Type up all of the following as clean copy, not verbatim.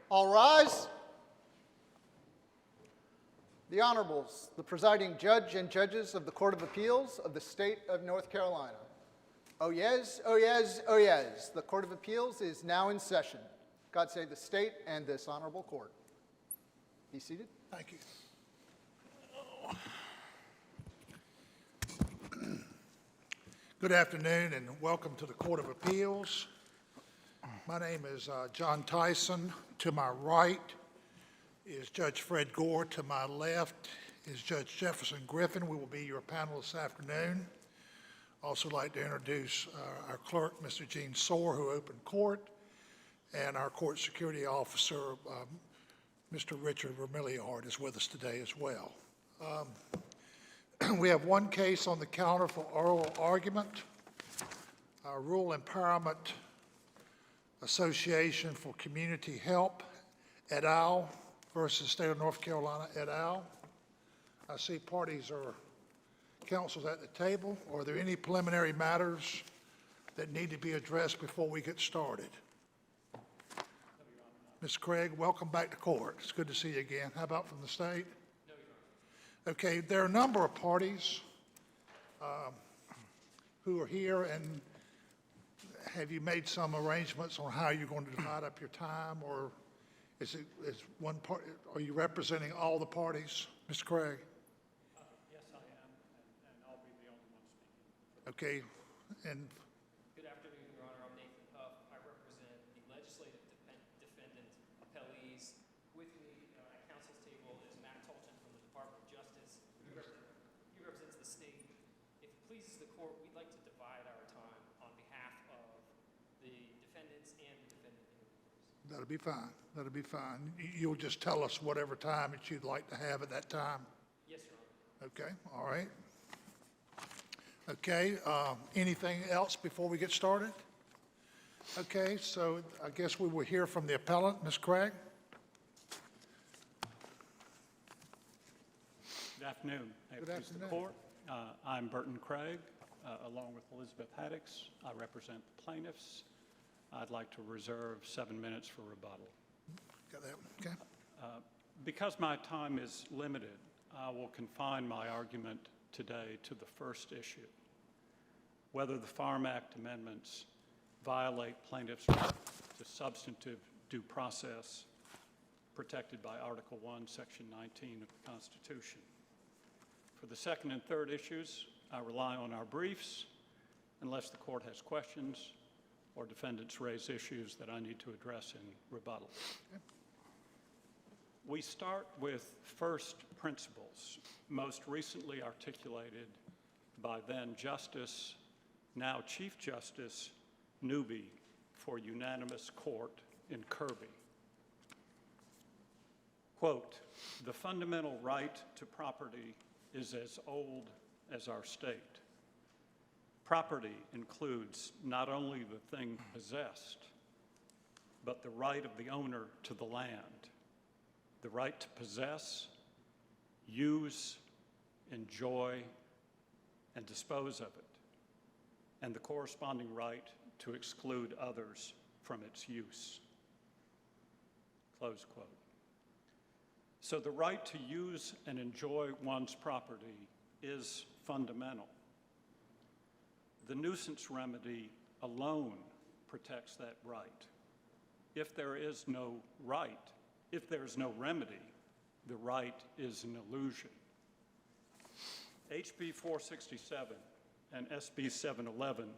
All rise. The Honorables, the presiding judge and judges of the Court of Appeals of the State of North Carolina. Oh yes, oh yes, oh yes. The Court of Appeals is now in session. God save the state and this honorable court. Be seated. Thank you. Good afternoon and welcome to the Court of Appeals. My name is John Tyson. To my right is Judge Fred Gore. To my left is Judge Jefferson Griffin. We will be your panel this afternoon. Also like to introduce our clerk, Mr. Gene Soar, who opened court, and our court security officer, Mr. Richard Vermilliard, is with us today as well. We have one case on the calendar for oral argument. Rural Empowerment Association for Community Help, et al. Versus State of North Carolina, et al. I see parties or counsels at the table. Are there any preliminary matters that need to be addressed before we get started? Ms. Craig, welcome back to court. It's good to see you again. How about from the state? Okay, there are a number of parties who are here, and have you made some arrangements on how you're going to divide up your time, or is one part? Are you representing all the parties, Mr. Craig? Yes, I am, and I'll be the only one speaking. Okay, and Good afternoon, Your Honor. I'm Nathan Huff. I represent the legislative defendant appellees. With me at counsel's table is Matt Tolton from the Department of Justice. He represents the state. If it pleases the court, we'd like to divide our time on behalf of the defendants and the defendant interviewers. that'll be fine. That'll be fine. You'll just tell us whatever time that you'd like to have at that time. Yes, Your Honor. Okay, all right. Okay, anything else before we get started? Okay, so I guess we will hear from the appellant, Ms. Craig. Good afternoon. May it Good please the afternoon. court. I'm Burton Craig, along with Elizabeth Haddix. I represent the plaintiffs. I'd like to reserve 7 minutes for rebuttal. Got that? Okay. Because my time is limited, I will confine my argument today to the first issue, whether the Farm Act amendments violate plaintiffs' right to substantive due process protected by Article 1, Section 19 of the Constitution. For the second and third issues, I rely on our briefs unless the court has questions or defendants raise issues that I need to address in rebuttal. Okay. We start with first principles, most recently articulated by then Justice, now Chief Justice Newby for unanimous court in Kirby. Quote, "The fundamental right to property is as old as our state. Property includes not only the thing possessed, but the right of the owner to the land, the right to possess, use, enjoy, and dispose of it, and the corresponding right to exclude others from its use." Close quote. So the right to use and enjoy one's property is fundamental. The nuisance remedy alone protects that right. If there is no right, if there is no remedy, the right is an illusion. HB 467 and SB 711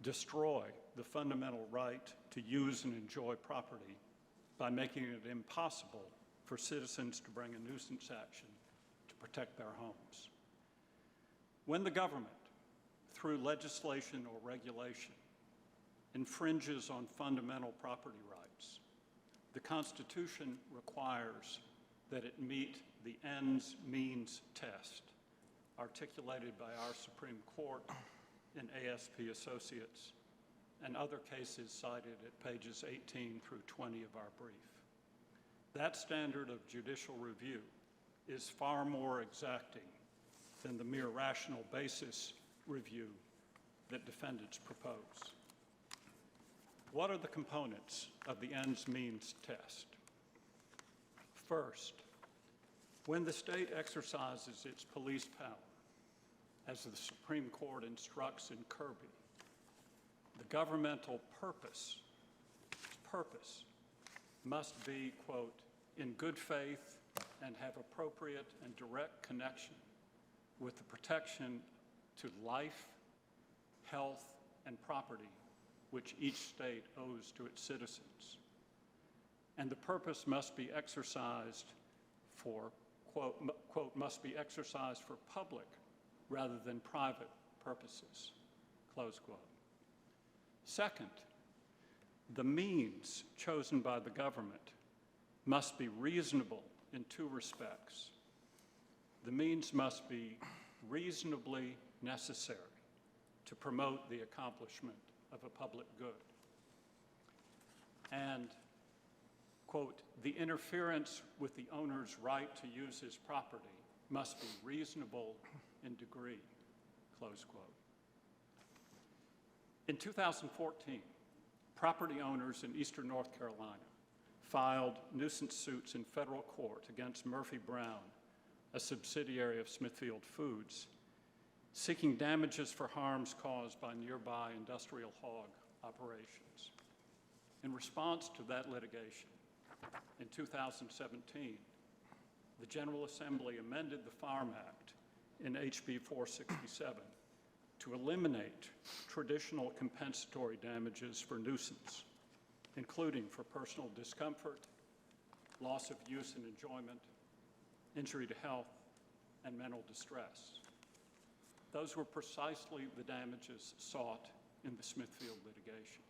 destroy the fundamental right to use and enjoy property by making it impossible for citizens to bring a nuisance action to protect their homes. When the government, through legislation or regulation, infringes on fundamental property rights, the Constitution requires that it meet the ends means test articulated by our Supreme Court in ASP Associates and other cases cited at pages 18 through 20 of our brief. That standard of judicial review is far more exacting than the mere rational basis review that defendants propose. What are the components of the ends means test? First, when the state exercises its police power, as the Supreme Court instructs in Kirby, the governmental purpose must be, quote, in good faith and have appropriate and direct connection with the protection to life, health, and property which each state owes to its citizens. And the purpose must be exercised for, quote, must be exercised for public rather than private purposes, close quote. Second, the means chosen by the government must be reasonable in two respects. The means must be reasonably necessary to promote the accomplishment of a public good. And, quote, the interference with the owner's right to use his property must be reasonable in degree, close quote. In 2014, property owners in eastern North Carolina filed nuisance suits in federal court against Murphy Brown, a subsidiary of Smithfield Foods, seeking damages for harms caused by nearby industrial hog operations. In response to that litigation, in 2017, the General Assembly amended the Farm Act in HB 467 to eliminate traditional compensatory damages for nuisance, including for personal discomfort, loss of use and enjoyment, injury to health, and mental distress. Those were precisely the damages sought in the Smithfield litigation.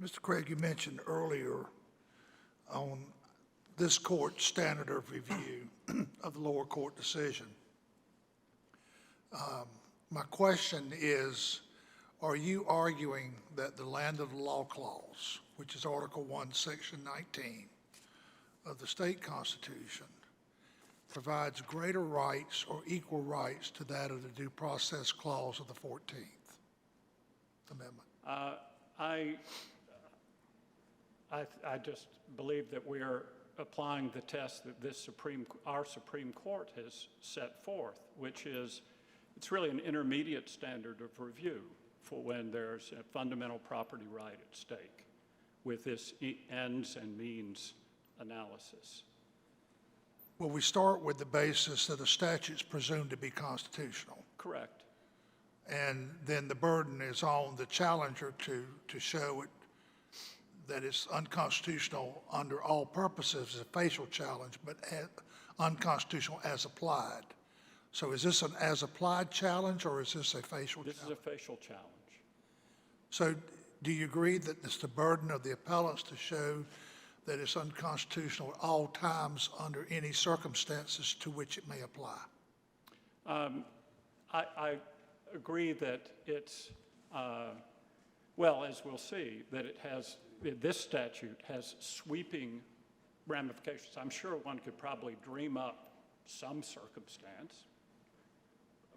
Mr. Craig, you mentioned earlier on this court's standard of review of the lower court decision. My question is, are you arguing that the Land of the Law Clause, which is Article 1, Section 19 of the state constitution, provides greater rights or equal rights to that of the Due Process Clause of the 14th Amendment? I just believe that we are applying the test that our Supreme Court has set forth, which is, it's really an intermediate standard of review for when there's a fundamental property right at stake with this ends and means analysis. Well, we start with the basis that a statute's presumed to be constitutional. Correct. And then the burden is on the challenger to show it that it's unconstitutional under all purposes, as a facial challenge, but unconstitutional as applied. So is this an as-applied challenge, or is this a facial challenge? This is a facial challenge. So do you agree that it's the burden of the appellants to show that it's unconstitutional at all times under any circumstances to which it may apply? I agree that it's, well, as we'll see, that this statute has sweeping ramifications. I'm sure one could probably dream up some circumstance,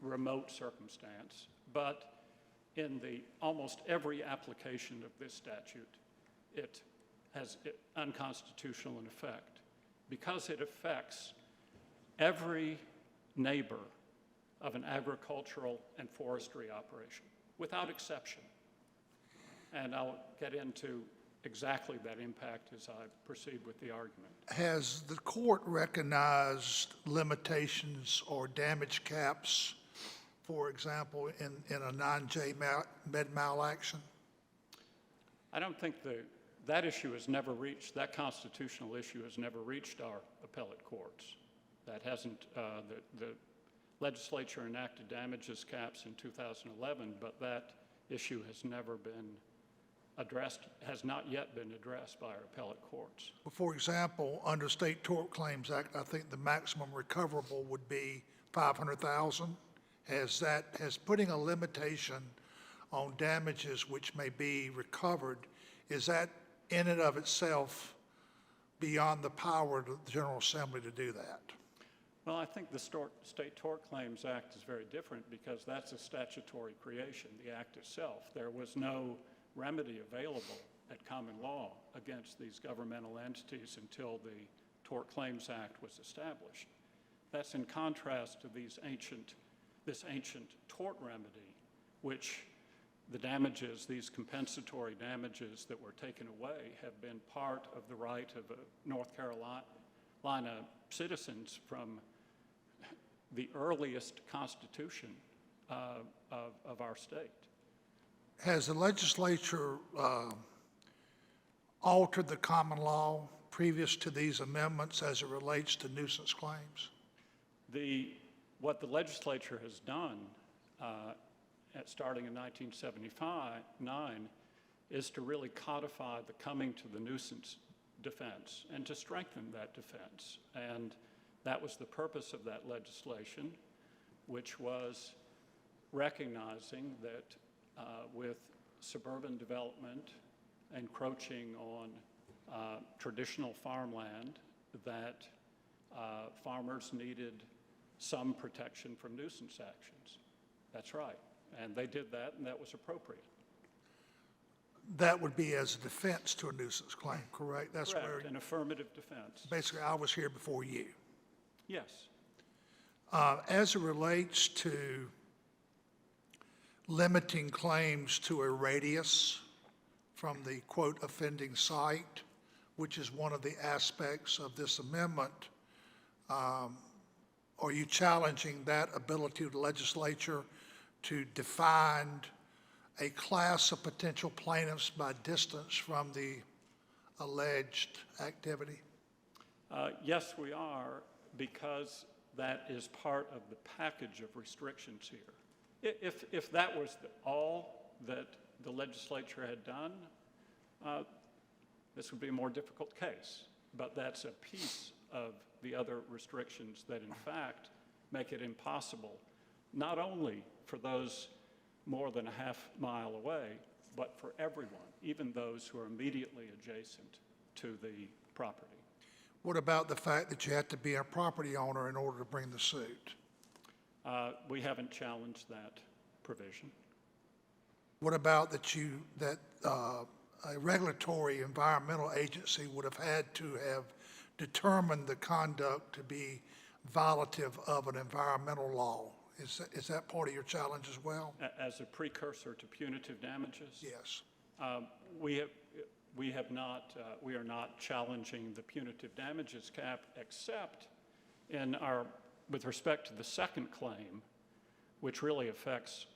remote circumstance, but in almost every application of this statute, it has unconstitutional in effect because it affects every neighbor of an agricultural and forestry operation, without exception. And I'll get into exactly that impact as I proceed with the argument. Has the court recognized limitations or damage caps, for example, in a non-J med mal action? I don't think that issue has never reached, that constitutional issue has never reached our appellate courts. That hasn't, the legislature enacted damages caps in 2011, but that issue has never been addressed, has not yet been addressed by our appellate courts. Well, for example, under State Tort Claims Act, I think the maximum recoverable would be $500,000. Has putting a limitation on damages which may be recovered, is that in and of itself beyond the power of the General Assembly to do that? Well, I think the State Tort Claims Act is very different because that's a statutory creation, the act itself. There was no remedy available at common law against these governmental entities until the Tort Claims Act was established. That's in contrast to this ancient tort remedy, which the damages, these compensatory damages that were taken away, have been part of the right of North Carolina citizens from the earliest constitution of our state. Has the legislature altered the common law previous to these amendments as it relates to nuisance claims? What the legislature has done, starting in 1979, is to really codify the coming to the nuisance defense and to strengthen that defense. And that was the purpose of that legislation, which was recognizing that with suburban development encroaching on traditional farmland, that farmers needed some protection from nuisance actions. That's right. And they did that, and that was appropriate. That would be as a defense to a nuisance claim, correct? That's Correct, an affirmative defense. Basically, I was here before you. Yes. As it relates to limiting claims to a radius from the quote offending site, which is one of the aspects of this amendment, are you challenging that ability of the legislature to define a class of potential plaintiffs by distance from the alleged activity? Yes, we are, because that is part of the package of restrictions here. If that was all that the legislature had done, this would be a more difficult case. But that's a piece of the other restrictions that, in fact, make it impossible, not only for those more than a half mile away, but for everyone, even those who are immediately adjacent to the property. What about the fact that you have to be a property owner in order to bring the suit? We haven't challenged that provision. What about that a regulatory environmental agency would have had to have determined the conduct to be violative of an environmental law? Is that part of your challenge as well? As a precursor to punitive damages? Yes. We are not challenging the punitive damages cap, except with respect to the second claim, which really affects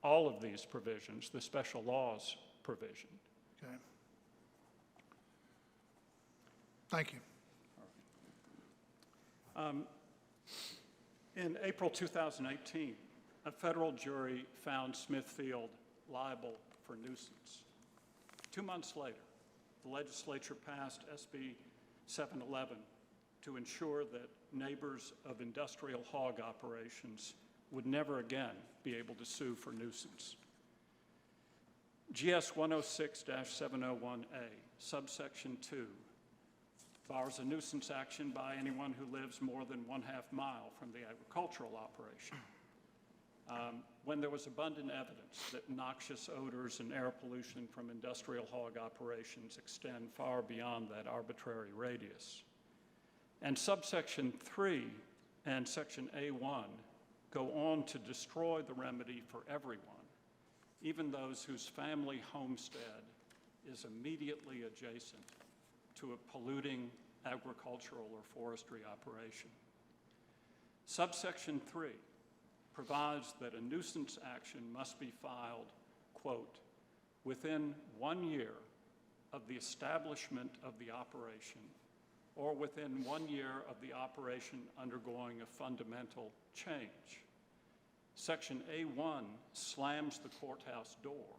all of these provisions, the special laws provision. Okay. Thank you. In April 2018, a federal jury found Smithfield liable for nuisance. 2 months later, the legislature passed SB 711 to ensure that neighbors of industrial hog operations would never again be able to sue for nuisance. GS 106-701A, subsection 2, bars a nuisance action by anyone who lives more than 1/2 mile from the agricultural operation. When there was abundant evidence that noxious odors and air pollution from industrial hog operations extend far beyond that arbitrary radius. And subsection 3 and section A1 go on to destroy the remedy for everyone, even those whose family homestead is immediately adjacent to a polluting agricultural or forestry operation. Subsection 3 provides that a nuisance action must be filed, quote, within 1 year of the establishment of the operation or within 1 year of the operation undergoing a fundamental change. Section A1 slams the courthouse door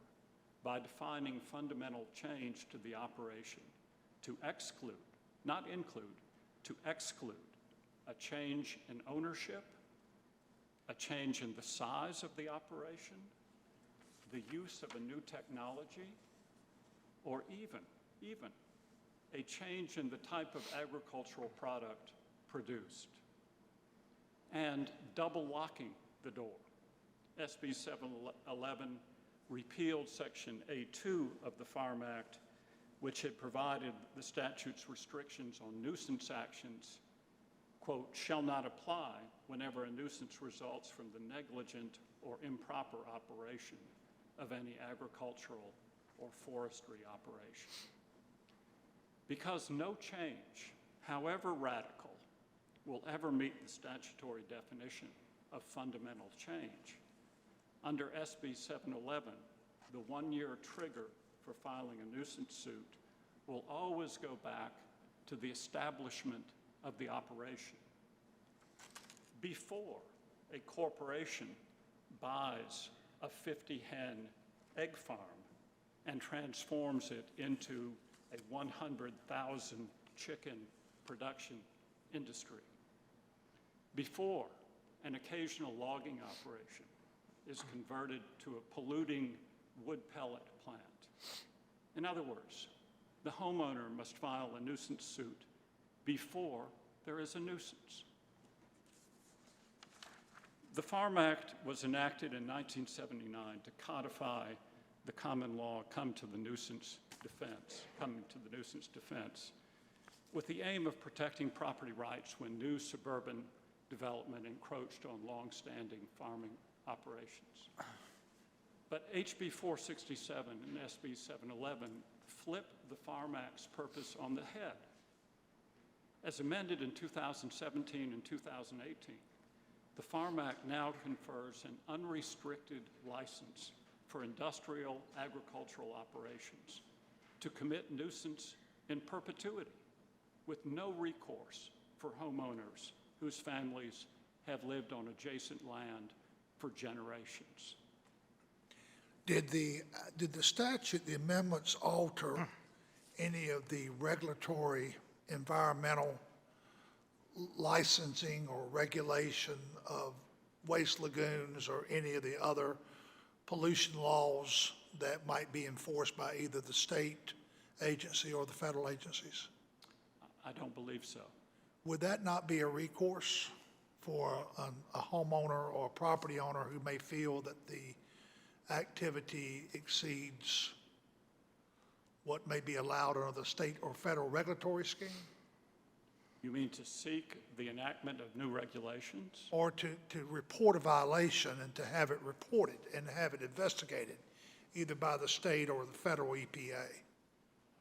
by defining fundamental change to the operation to exclude, not include, to exclude a change in ownership, a change in the size of the operation, the use of a new technology, or even a change in the type of agricultural product produced, and double locking the door. SB 711 repealed Section A2 of the Farm Act, which had provided the statute's restrictions on nuisance actions, quote, shall not apply whenever a nuisance results from the negligent or improper operation of any agricultural or forestry operation. Because no change, however radical, will ever meet the statutory definition of fundamental change, under SB 711, the one-year trigger for filing a nuisance suit will always go back to the establishment of the operation. Before a corporation buys a 50-hen egg farm and transforms it into a 100,000 chicken production industry, before an occasional logging operation is converted to a polluting wood pellet plant. In other words, the homeowner must file a nuisance suit before there is a nuisance. The Farm Act was enacted in 1979 to codify the common law coming to the nuisance defense, with the aim of protecting property rights when new suburban development encroached on long-standing farming operations. But HB 467 and SB 711 flipped the Farm Act's purpose on the head. As amended in 2017 and 2018, the Farm Act now confers an unrestricted license for industrial agricultural operations to commit nuisance in perpetuity with no recourse for homeowners whose families have lived on adjacent land for generations. Did the statute, the amendments alter any of the regulatory, environmental licensing or regulation of waste lagoons or any of the other pollution laws that might be enforced by either the state agency or the federal agencies? I don't believe so. Would that not be a recourse for a homeowner or a property owner who may feel that the activity exceeds what may be allowed under the state or federal regulatory scheme? You mean to seek the enactment of new regulations? Or to report a violation and to have it reported and have it investigated, either by the state or the federal EPA?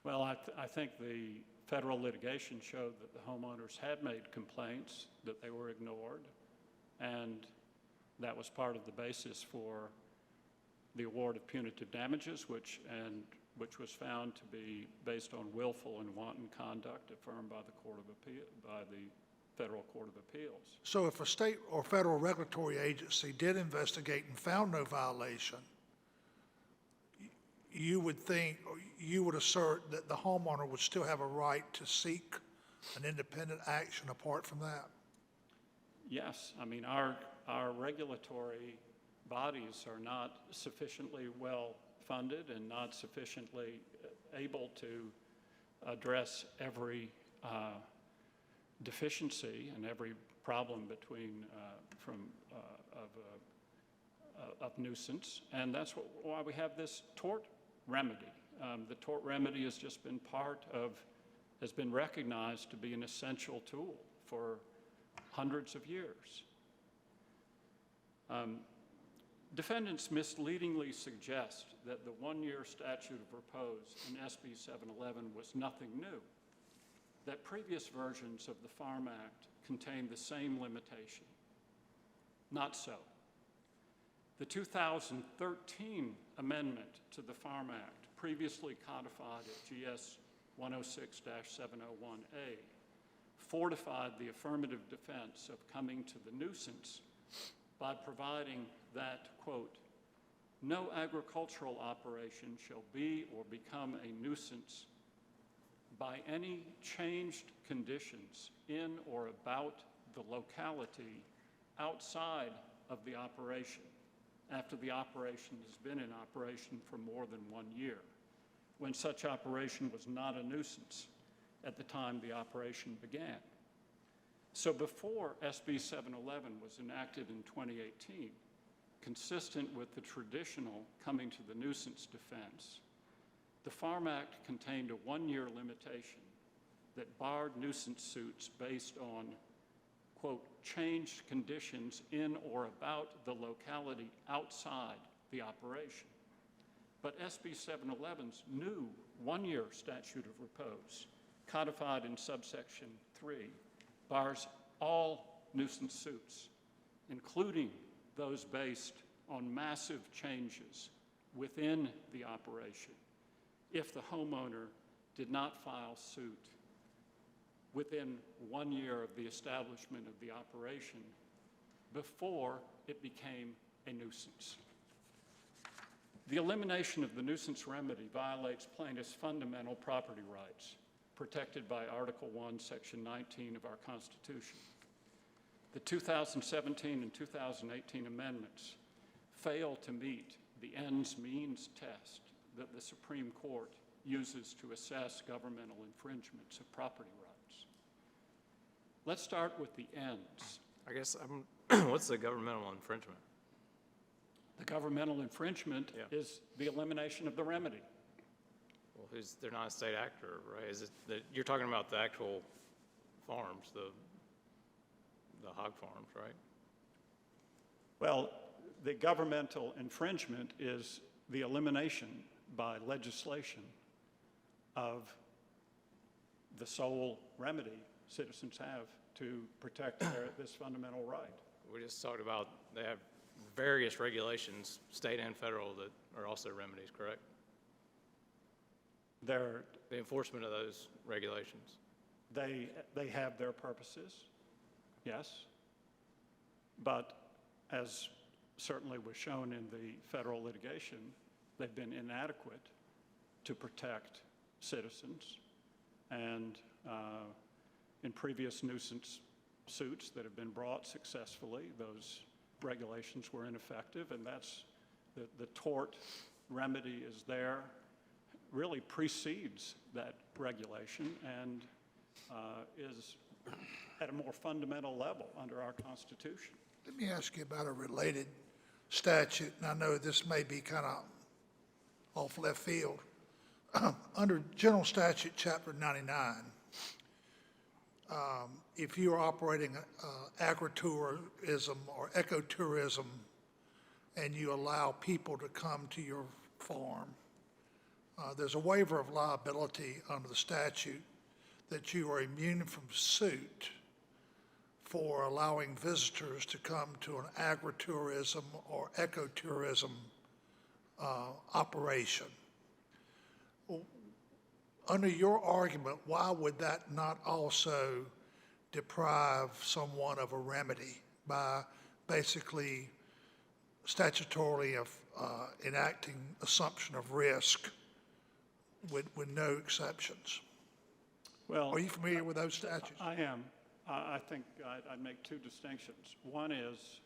Well, I think the federal litigation showed that the homeowners had made complaints, that they were ignored, and that was part of the basis for the award of punitive damages, which was found to be based on willful and wanton conduct affirmed by the Federal Court of Appeals. So if a state or federal regulatory agency did investigate and found no violation, you would think, or you would assert that the homeowner would still have a right to seek an independent action apart from that? Yes, I mean, our regulatory bodies are not sufficiently well funded and not sufficiently able to address every deficiency and every problem of nuisance, and that's why we have this tort remedy. The tort remedy has just been has been recognized to be an essential tool for hundreds of years. Defendants misleadingly suggest that the one-year statute of repose in SB 711 was nothing new, that previous versions of the Farm Act contained the same limitation. Not so. The 2013 amendment to the Farm Act, previously codified at GS 106-701A, fortified the affirmative defense of coming to the nuisance by providing that, quote, no agricultural operation shall be or become a nuisance by any changed conditions in or about the locality outside of the operation after the operation has been in operation for more than 1 year, when such operation was not a nuisance at the time the operation began. So before SB 711 was enacted in 2018, consistent with the traditional coming to the nuisance defense, The Farm Act contained a one-year limitation that barred nuisance suits based on, quote, changed conditions in or about the locality outside the operation. But SB 711's new one-year statute of repose, codified in subsection 3, bars all nuisance suits, including those based on massive changes within the operation, if the homeowner did not file suit within 1 year of the establishment of the operation before it became a nuisance. The elimination of the nuisance remedy violates plaintiffs' fundamental property rights protected by Article 1, Section 19 of our Constitution. The 2017 and 2018 amendments fail to meet the ends-means test that the Supreme Court uses to assess governmental infringements of property rights. Let's start with the ends. I guess what's the governmental infringement? The governmental infringement is the elimination of the remedy. Well, they're not a state actor, right? Is it you're talking about the actual farms, the hog farms, right? Well, the governmental infringement is the elimination by legislation of the sole remedy citizens have to protect this fundamental right. We just talked about they have various regulations, state and federal, that are also remedies, correct? The enforcement of those regulations. They have their purposes, yes, but as certainly was shown in the federal litigation, they've been inadequate to protect citizens, and in previous nuisance suits that have been brought successfully, those regulations were ineffective, and that's the tort remedy is there, really precedes that regulation and is at a more fundamental level under our Constitution. Let me ask you about a related statute, and I know this may be kind of off left field. Under General Statute, Chapter 99, if you are operating agritourism or ecotourism and you allow people to come to your farm, there's a waiver of liability under the statute that you are immune from suit for allowing visitors to come to an agritourism or ecotourism operation. Under your argument, why would that not also deprive someone of a remedy by basically statutorily of enacting assumption of risk with no exceptions? Well, Are you familiar with those statutes? I am. I think I'd make two distinctions. One is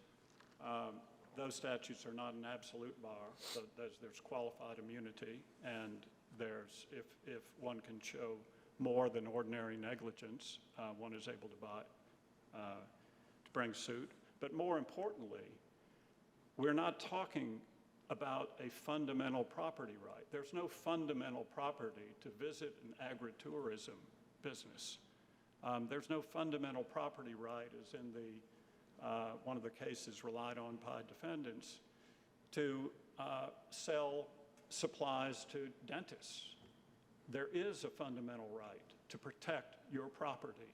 those statutes are not an absolute bar. So there's qualified immunity, and there's if one can show more than ordinary negligence, one is able to bring suit. But more importantly, we're not talking about a fundamental property right. There's no fundamental property to visit an agritourism business. There's no fundamental property right, as in the one of the cases relied on by defendants, to sell supplies to dentists. There is a fundamental right to protect your property,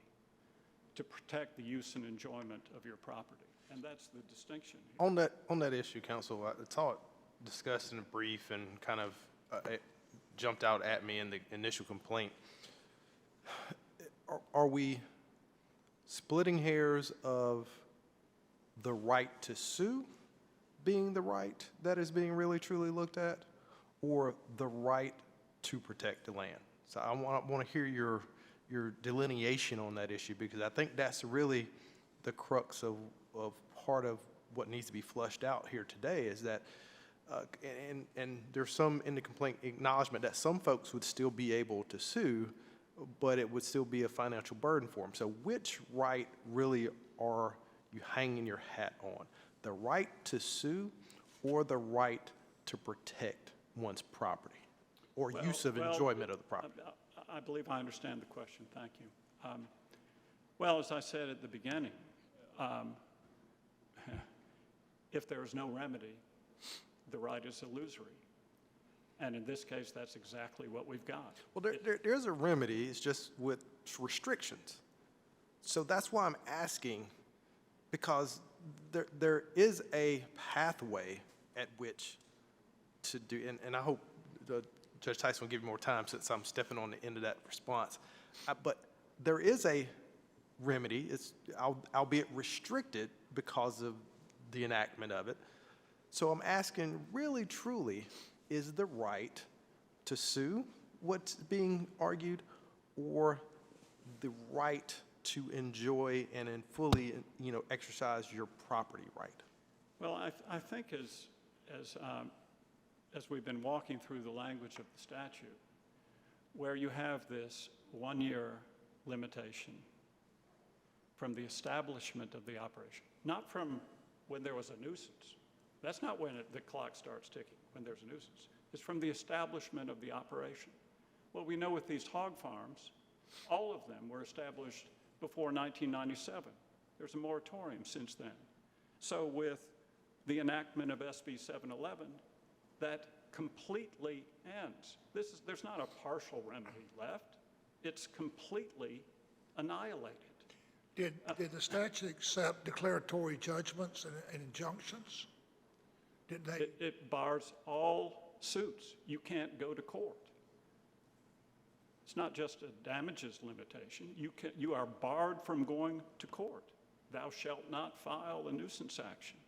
to protect the use and enjoyment of your property, and that's the distinction here. On that issue, counsel, I saw it discussed in a brief and kind of it jumped out at me in the initial complaint. Are we splitting hairs of the right to sue being the right that is being really truly looked at, or the right to protect the land? So I want to hear your delineation on that issue, because I think that's really the crux of part of what needs to be flushed out here today, is that and there's some in the complaint acknowledgement that some folks would still be able to sue, but it would still be a financial burden for them. So which right really are you hanging your hat on? The right to sue or the right to protect one's property? or use of Well, enjoyment of the property. I believe I understand the question. Thank you. Well, as I said at the beginning, if there is no remedy, the right is illusory. And in this case, that's exactly what we've got. Well, there's a remedy, it's just with restrictions. So that's why I'm asking, because there is a pathway at which to do, and I hope Judge Tyson will give you more time since I'm stepping on the end of that response. But there is a remedy, it's albeit restricted because of the enactment of it. So I'm asking, really, truly, is the right to sue what's being argued, or the right to enjoy and in fully, exercise your property right? Well, I think as we've been walking through the language of the statute, where you have this 1-year limitation from the establishment of the operation, not from when there was a nuisance. That's not when the clock starts ticking, when there's a nuisance. It's from the establishment of the operation. Well, we know with these hog farms, all of them were established before 1997. There's a moratorium since then. So with the enactment of SB 711, that completely ends. There's not a partial remedy left. It's completely annihilated. Did the statute accept declaratory judgments and injunctions? Did they? It bars all suits. You can't go to court. It's not just a damages limitation. You are barred from going to court. Thou shalt not file a nuisance action.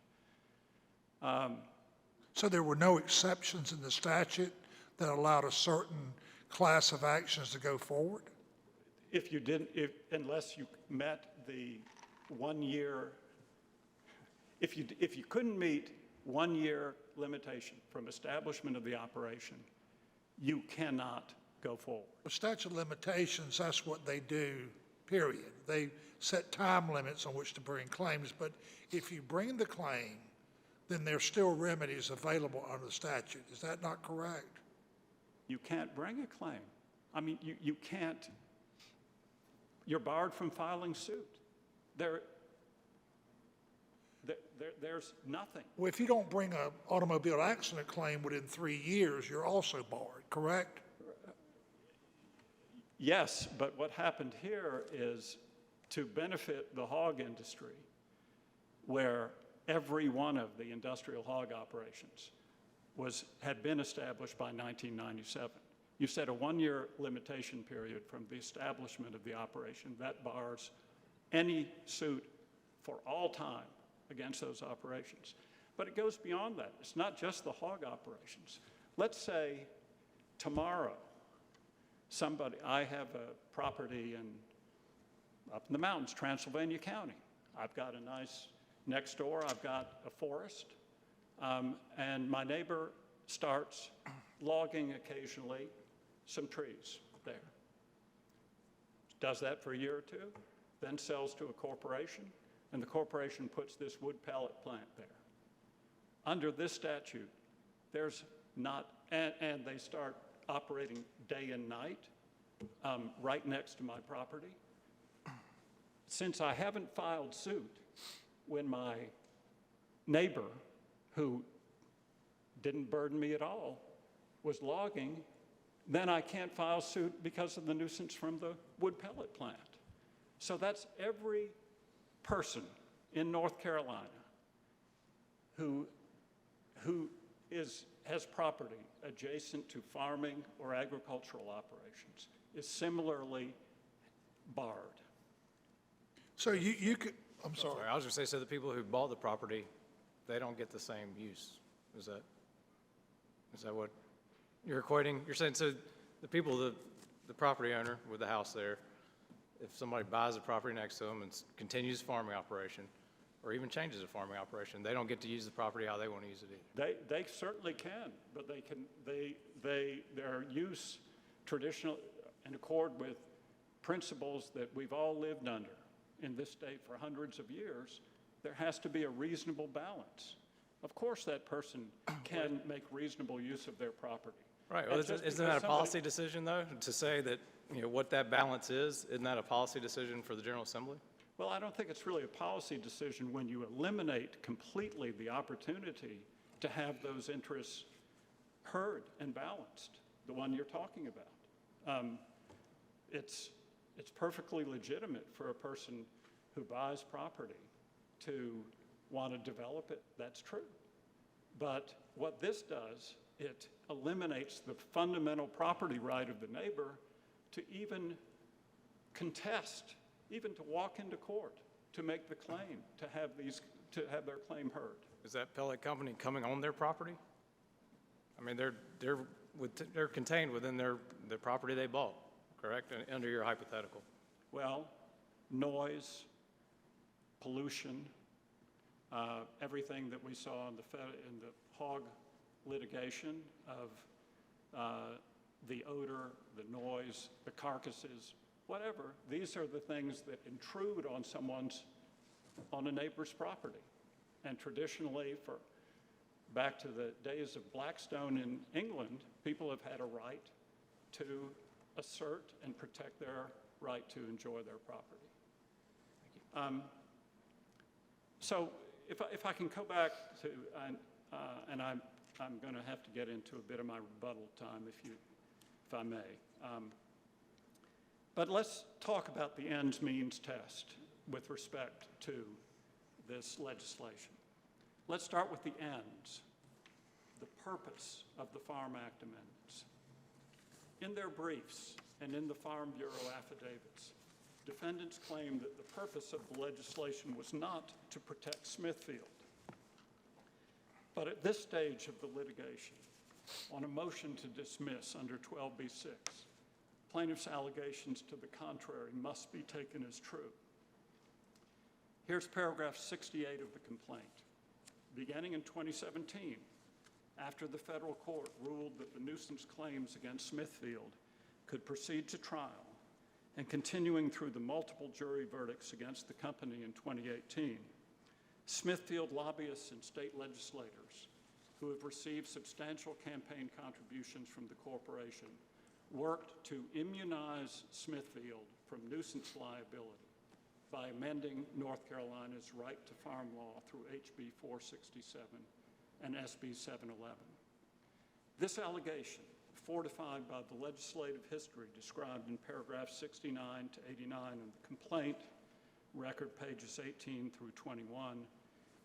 So there were no exceptions in the statute that allowed a certain class of actions to go forward? If you didn't, unless you met the 1 year, if you couldn't meet 1 year limitation from establishment of the operation, you cannot go forward. The statute of limitations, that's what they do, period. They set time limits on which to bring claims, but if you bring the claim, then there's still remedies available under the statute. Is that not correct? You can't bring a claim. I mean, you can't, you're barred from filing suit. There's nothing. Well, if you don't bring an automobile accident claim within 3 years, you're also barred, correct? Yes, but what happened here is to benefit the hog industry, where every one of the industrial hog operations had been established by 1997. You set a 1 year limitation period from the establishment of the operation. That bars any suit for all time against those operations. But it goes beyond that. It's not just the hog operations. Let's say tomorrow, I have a property up in the mountains, Transylvania County. I've got a nice, next door, I've got a forest, and my neighbor starts logging occasionally some trees there. Does that for a year or two, then sells to a corporation, and the corporation puts this wood pellet plant there. Under this statute, there's not, and they start operating day and night right next to my property. Since I haven't filed suit when my neighbor, who didn't burden me at all, was logging, then I can't file suit because of the nuisance from the wood pellet plant. So that's every person in North Carolina who has property adjacent to farming or agricultural operations is similarly barred. So you could, I'm sorry. I was going to say, so the people who bought the property, they don't get the same use. Is that what you're equating? You're saying, so the people, the property owner with the house there, if somebody buys a property next to them and continues farming operation, or even changes a farming operation, they don't get to use the property how they want to use it either. They certainly can, but their use traditional in accord with principles that we've all lived under in this state for hundreds of years. There has to be a reasonable balance of course that person can make reasonable use of their property. Right, well, And just isn't because that a policy decision, though, to say that, what that balance is? Isn't that a policy decision for the General Assembly? Well, I don't think it's really a policy decision when you eliminate completely the opportunity to have those interests heard and balanced, the one you're talking about. It's perfectly legitimate for a person who buys property to want to develop it. That's true. But what this does, it eliminates the fundamental property right of the neighbor to even contest, even to walk into court, to make the claim, to have their claim heard. Is that pellet company coming on their property? I mean, they're contained within the property they bought, correct, under your hypothetical? Well, noise, pollution, everything that we saw in the hog litigation of the odor, the noise, the carcasses, whatever. These are the things that intrude on a neighbor's property. And traditionally, back to the days of Blackstone in England, people have had a right to assert and protect their right to enjoy their property. So if I can go back to, and I'm going to have to get into a bit of my rebuttal time if I may. But let's talk about the ends means test with respect to this legislation. Let's start with the ends, the purpose of the Farm Act amendments. In their briefs and in the Farm Bureau affidavits, defendants claim that the purpose of the legislation was not to protect Smithfield. But at this stage of the litigation, on a motion to dismiss under 12b-6, plaintiff's allegations to the contrary must be taken as true. Here's paragraph 68 of the complaint. Beginning in 2017, after the federal court ruled that the nuisance claims against Smithfield could proceed to trial, and continuing through the multiple jury verdicts against the company in 2018, Smithfield lobbyists and state legislators who have received substantial campaign contributions from the corporation worked to immunize Smithfield from nuisance liability by amending North Carolina's right to farm law through HB 467 and SB 711. This allegation, fortified by the legislative history described in paragraphs 69 to 89 of the complaint, record pages 18 through 21,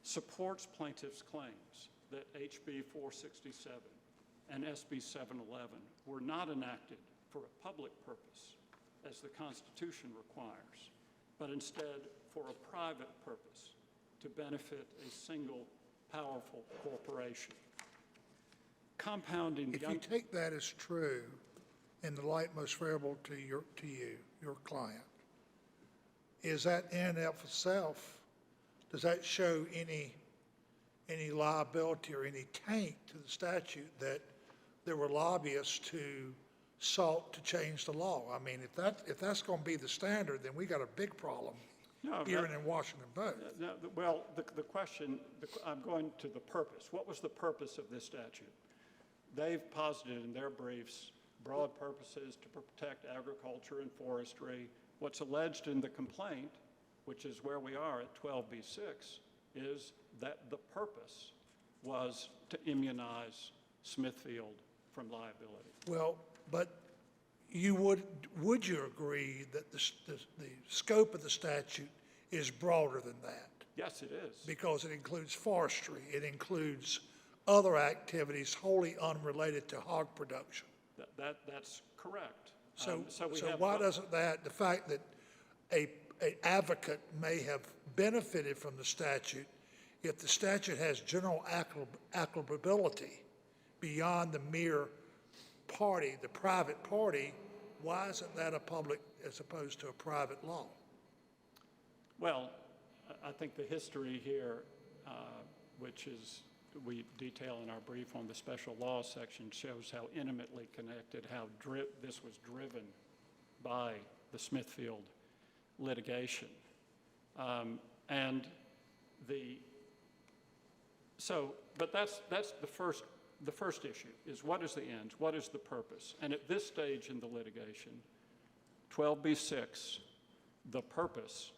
supports plaintiffs' claims that HB 467 and SB 711 were not enacted for a public purpose, as the Constitution requires, but instead for a private purpose to benefit a single powerful corporation. Compounding If you take that as true in the light most favorable to you, your client, is that in and of itself, does that show any liability or any taint to the statute that there were lobbyists who sought to change the law? I mean, if that's going to be the standard, then we got a big problem here and in Washington both. Well, the question, I'm going to the purpose. What was the purpose of this statute? They've posited in their briefs broad purposes to protect agriculture and forestry. What's alleged in the complaint, which is where we are at 12b-6, is that the purpose was to immunize Smithfield from liability. Well, but would you agree that the scope of the statute is broader than that? Yes, it is. Because it includes forestry, it includes other activities wholly unrelated to hog production. That's correct. So why doesn't the fact that a advocate may have benefited from the statute, if the statute has general applicability beyond the mere party, the private party, why isn't that a public as opposed to a private law? Well, I think the history here, which is we detail in our brief on the special law section, shows how intimately connected, how this was driven by the Smithfield litigation. And the So, but that's the first issue, is what is the end, what is the purpose? And at this stage in the litigation, 12b-6, the purpose,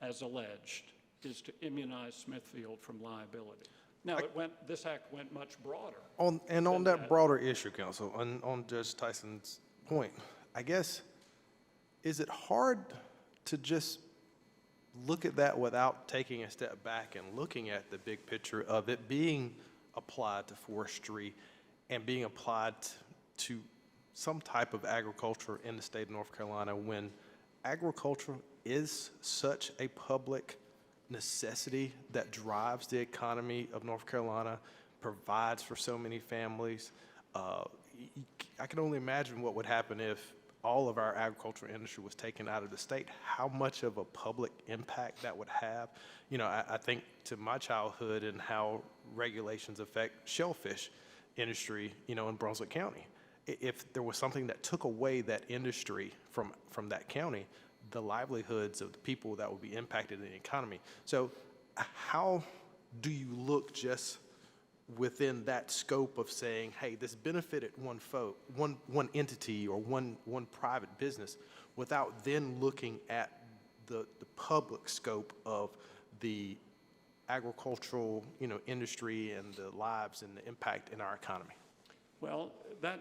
as alleged, is to immunize Smithfield from liability. Now, this act went much broader. On that broader issue, counsel, on Judge Tyson's point, I guess, is it hard to just look at that without taking a step back and looking at the big picture of it being applied to forestry and being applied to some type of agriculture in the state of North Carolina when agriculture is such a public necessity that drives the economy of North Carolina, provides for so many families? I can only imagine what would happen if all of our agricultural industry was taken out of the state, how much of a public impact that would have. You know, I think to my childhood and how regulations affect shellfish industry, you know, in Brunswick County. If there was something that took away that industry from that county, the livelihoods of the people that would be impacted in the economy. So how do you look just within that scope of saying, hey, this benefited one entity or one private business, without then looking at the public scope of the agricultural, you know, industry and the lives and the impact in our economy? Well, that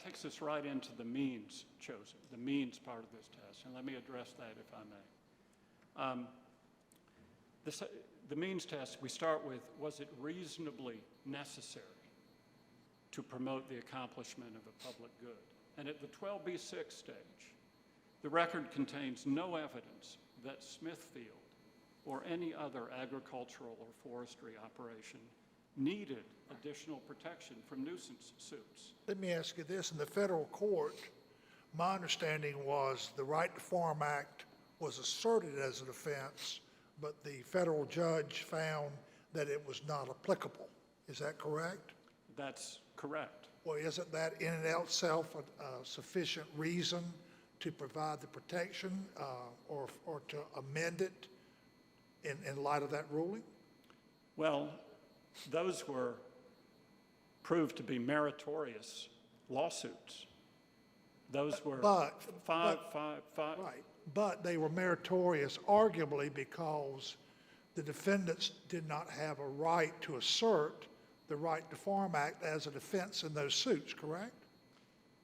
takes us right into the means chosen, the means part of this test, and let me address that if I may. The means test, we start with, was it reasonably necessary to promote the accomplishment of a public good? And at the 12b-6 stage, the record contains no evidence that Smithfield or any other agricultural or forestry operation needed additional protection from nuisance suits. Let me ask you this. In the federal court, my understanding was the Right to Farm Act was asserted as a defense, but the federal judge found that it was not applicable. Is that correct? That's correct. Well, isn't that in and of itself a sufficient reason to provide the protection or to amend it in light of that ruling? Well, those were proved to be meritorious lawsuits. Those were five. Right, but they were meritorious arguably because the defendants did not have a right to assert the Right to Farm Act as a defense in those suits, correct?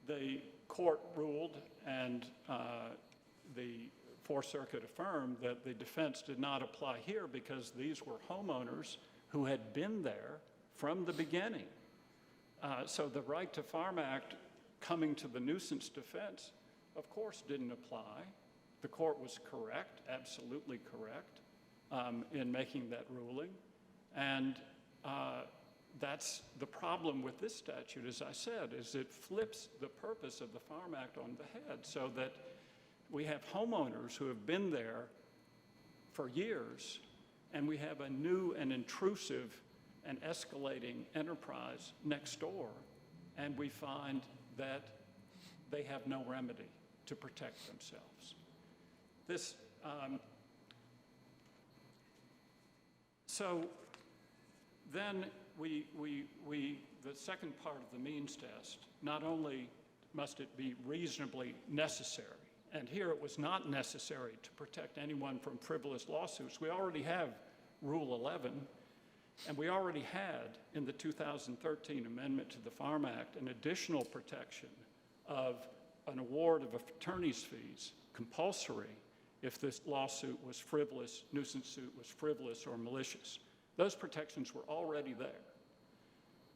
The court ruled, and the Fourth Circuit affirmed, that the defense did not apply here because these were homeowners who had been there from the beginning. So the Right to Farm Act coming to the nuisance defense, of course, didn't apply. The court was correct, absolutely correct, in making that ruling. And that's the problem with this statute, as I said, is it flips the purpose of the Farm Act on the head so that we have homeowners who have been there for years, and we have a new and intrusive and escalating enterprise next door, and we find that they have no remedy to protect themselves. This, so then the second part of the means test, not only must it be reasonably necessary, and here it was not necessary to protect anyone from frivolous lawsuits. We already have Rule 11, and we already had, in the 2013 amendment to the Farm Act, an additional protection of an award of attorney's fees, compulsory, if this lawsuit was frivolous, nuisance suit was frivolous or malicious. Those protections were already there.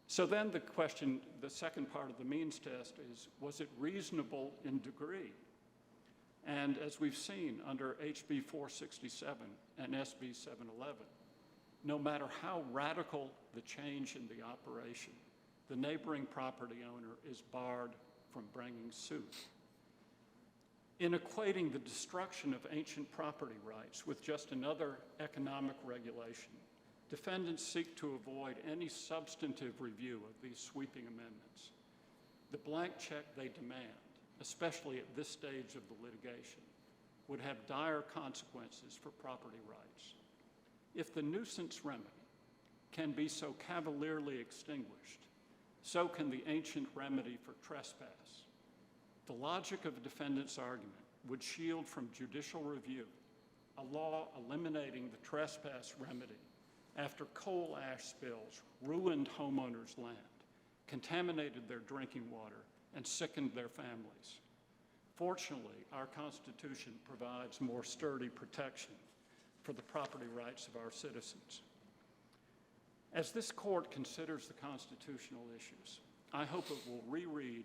So then the question, the second part of the means test is, was it reasonable in degree? And as we've seen under HB 467 and SB 711, no matter how radical the change in the operation, the neighboring property owner is barred from bringing suit. In equating the destruction of ancient property rights with just another economic regulation, defendants seek to avoid any substantive review of these sweeping amendments. The blank check they demand, especially at this stage of the litigation, would have dire consequences for property rights. If the nuisance remedy can be so cavalierly extinguished, so can the ancient remedy for trespass. The logic of a defendant's argument would shield from judicial review a law eliminating the trespass remedy after coal ash spills ruined homeowners' land, contaminated their drinking water, and sickened their families. Fortunately, our Constitution provides more sturdy protection for the property rights of our citizens. As this court considers the constitutional issues, I hope it will reread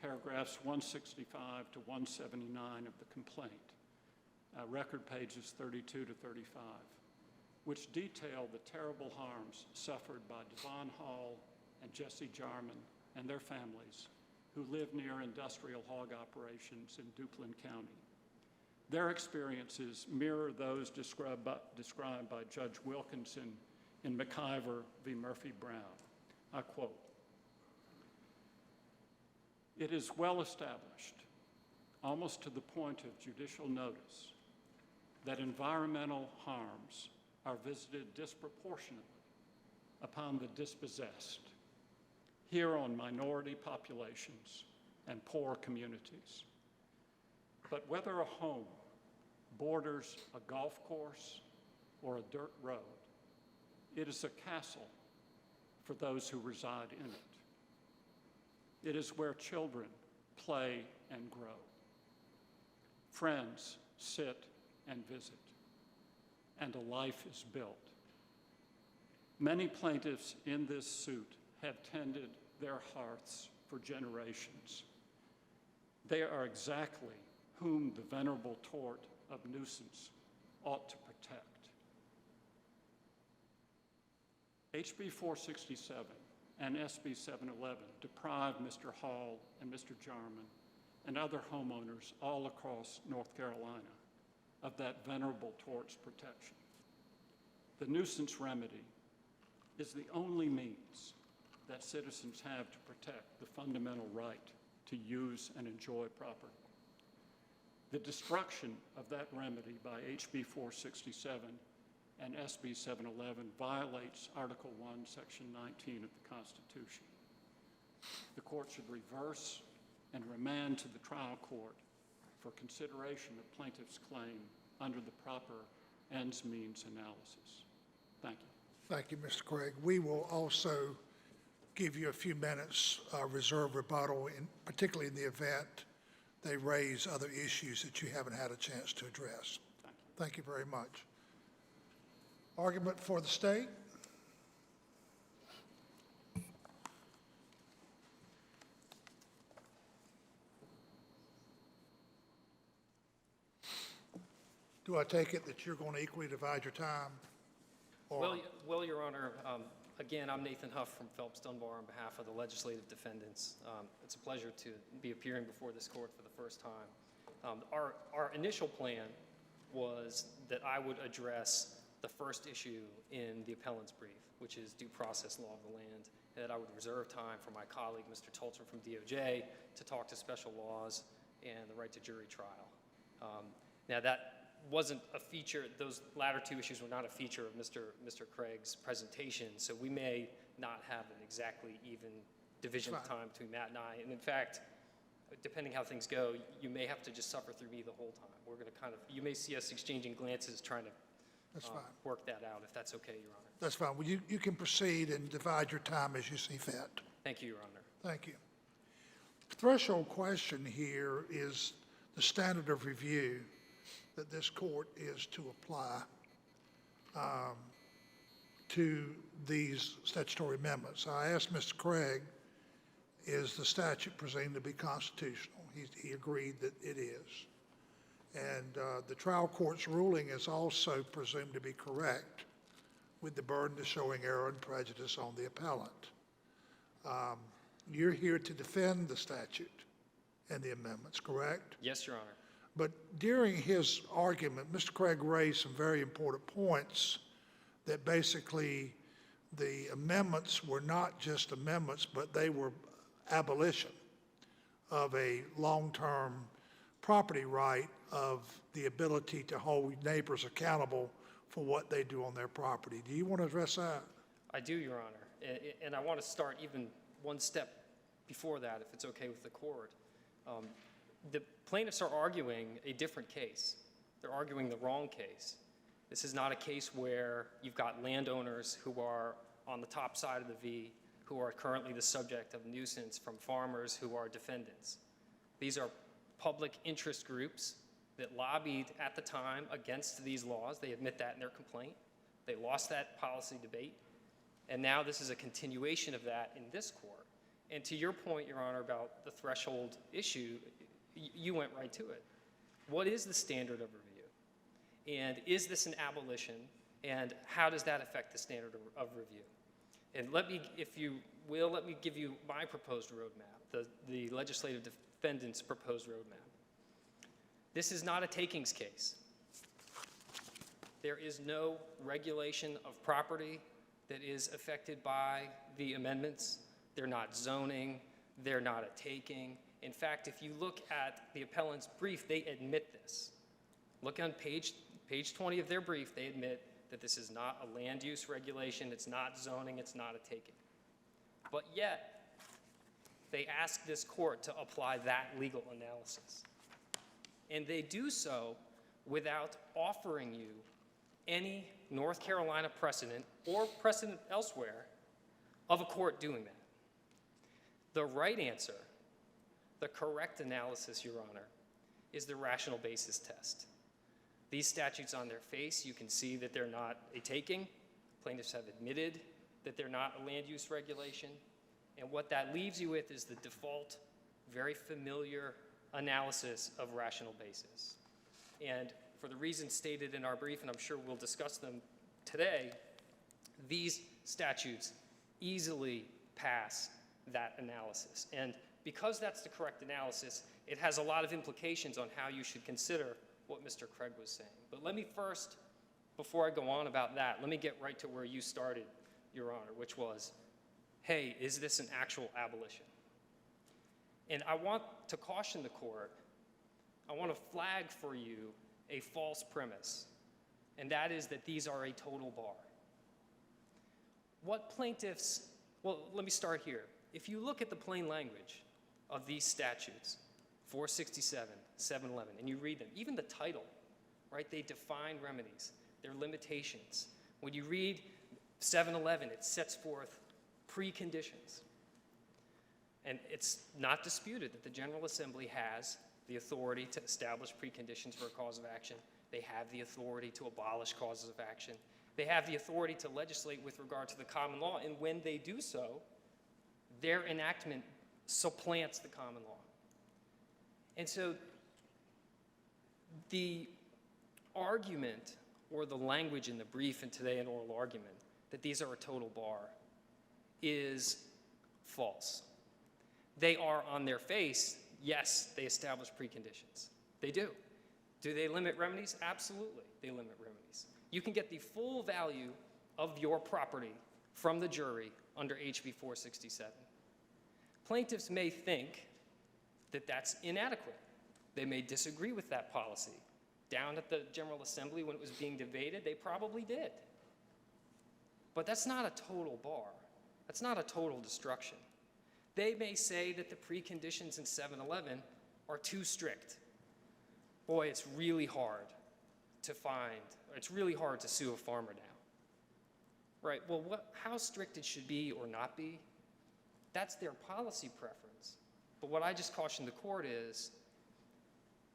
paragraphs 165 to 179 of the complaint, record pages 32 to 35, which detail the terrible harms suffered by Devon Hall and Jesse Jarman and their families who live near industrial hog operations in Duplin County. Their experiences mirror those described by Judge Wilkinson in McIver v. Murphy Brown. I quote, "It is well established, almost to the point of judicial notice, that environmental harms are visited disproportionately upon the dispossessed, here on minority populations and poor communities. But whether a home borders a golf course or a dirt road, it is a castle for those who reside in it. It is where children play and grow. Friends sit and visit, and a life is built. Many plaintiffs in this suit have tended their hearths for generations. They are exactly whom the venerable tort of nuisance ought to protect. HB 467 and SB 711 deprive Mr. Hall and Mr. Jarman and other homeowners all across North Carolina of that venerable tort's protection. The nuisance remedy is the only means that citizens have to protect the fundamental right to use and enjoy property. The destruction of that remedy by HB 467 and SB 711 violates Article 1, Section 19 of the Constitution. The court should reverse and remand to the trial court for consideration of plaintiff's claim under the proper ends-means analysis. Thank you. Thank you, Mr. Craig. We will also give you a few minutes reserve rebuttal, particularly in the event they raise other issues that you haven't had a chance to address. Thank you very much. Argument for the state. Do I take it that you're going to equally divide your time? Or Well, Your Honor, again, I'm Nathan Huff from Phelps Dunbar on behalf of the legislative defendants. It's a pleasure to be appearing before this court for the first time. Our initial plan was that I would address the first issue in the appellant's brief, which is due process law of the land, and that I would reserve time for my colleague, Mr. Tolcher from DOJ, to talk to special laws and the right to jury trial. Now, that wasn't a feature, those latter two issues were not a feature of Mr. Craig's presentation, so we may not have an exactly even division of time between Matt and I. And in fact, depending how things go, you may have to just suffer through me the whole time. We're going to you may see us exchanging glances trying to work that out, if that's okay, Your Honor. that's fine. Well, you can proceed and divide your time as you see fit. Thank you, Your Honor. Thank you. The threshold question here is the standard of review that this court is to apply to these statutory amendments. I asked Mr. Craig, is the statute presumed to be constitutional? He agreed that it is. And the trial court's ruling is also presumed to be correct, with the burden of showing error and prejudice on the appellant. You're here to defend the statute and the amendments, correct? Yes, Your Honor. But during his argument, Mr. Craig raised some very important points that basically the amendments were not just amendments, but they were abolition of a long-term property right of the ability to hold neighbors accountable for what they do on their property. Do you want to address that? I do, Your Honor, and I want to start even one step before that, if it's okay with the court. The plaintiffs are arguing a different case. They're arguing the wrong case. This is not a case where you've got landowners who are on the top side of the V, who are currently the subject of nuisance from farmers who are defendants. These are public interest groups that lobbied at the time against these laws. They admit that in their complaint. They lost that policy debate. And now this is a continuation of that in this court. And to your point, Your Honor, about the threshold issue, you went right to it. What is the standard of review? And is this an abolition? And how does that affect the standard of review? And let me, if you will, let me give you my proposed roadmap, the legislative defendant's proposed roadmap. This is not a takings case. There is no regulation of property that is affected by the amendments. They're not zoning. They're not a taking. In fact, if you look at the appellant's brief, they admit this. Look on page 20 of their brief, they admit that this is not a land use regulation, it's not zoning, it's not a taking. But yet, they ask this court to apply that legal analysis. And they do so without offering you any North Carolina precedent or precedent elsewhere of a court doing that. The right answer, the correct analysis, Your Honor, is the rational basis test. These statutes on their face, you can see that they're not a taking. Plaintiffs have admitted that they're not a land use regulation. And what that leaves you with is the default, very familiar analysis of rational basis. And for the reasons stated in our brief, and I'm sure we'll discuss them today, these statutes easily pass that analysis. And because that's the correct analysis, it has a lot of implications on how you should consider what Mr. Craig was saying. But let me first, before I go on about that, let me get right to where you started, Your Honor, which was, hey, is this an actual abolition? And I want to caution the court, I want to flag for you a false premise, and that is that these are a total bar. What plaintiffs, well, let me start here. If you look at the plain language of these statutes, 467, 711, and you read them, even the title, right? They define remedies, their limitations. When you read 711, it sets forth preconditions. And it's not disputed that the General Assembly has the authority to establish preconditions for a cause of action. They have the authority to abolish causes of action. They have the authority to legislate with regard to the common law, and when they do so, their enactment supplants the common law. And so the argument or the language in the brief and today in oral argument that these are a total bar is false. They are on their face, yes, they establish preconditions. They do. Do they limit remedies? Absolutely, they limit remedies. You can get the full value of your property from the jury under HB 467. Plaintiffs may think that that's inadequate. They may disagree with that policy. Down at the General Assembly when it was being debated, they probably did. But that's not a total bar. That's not a total destruction. They may say that the preconditions in 711 are too strict. Boy, it's really hard to find, it's really hard to sue a farmer now. Right, well, how strict it should be or not be, that's their policy preference. But what I just caution the court is,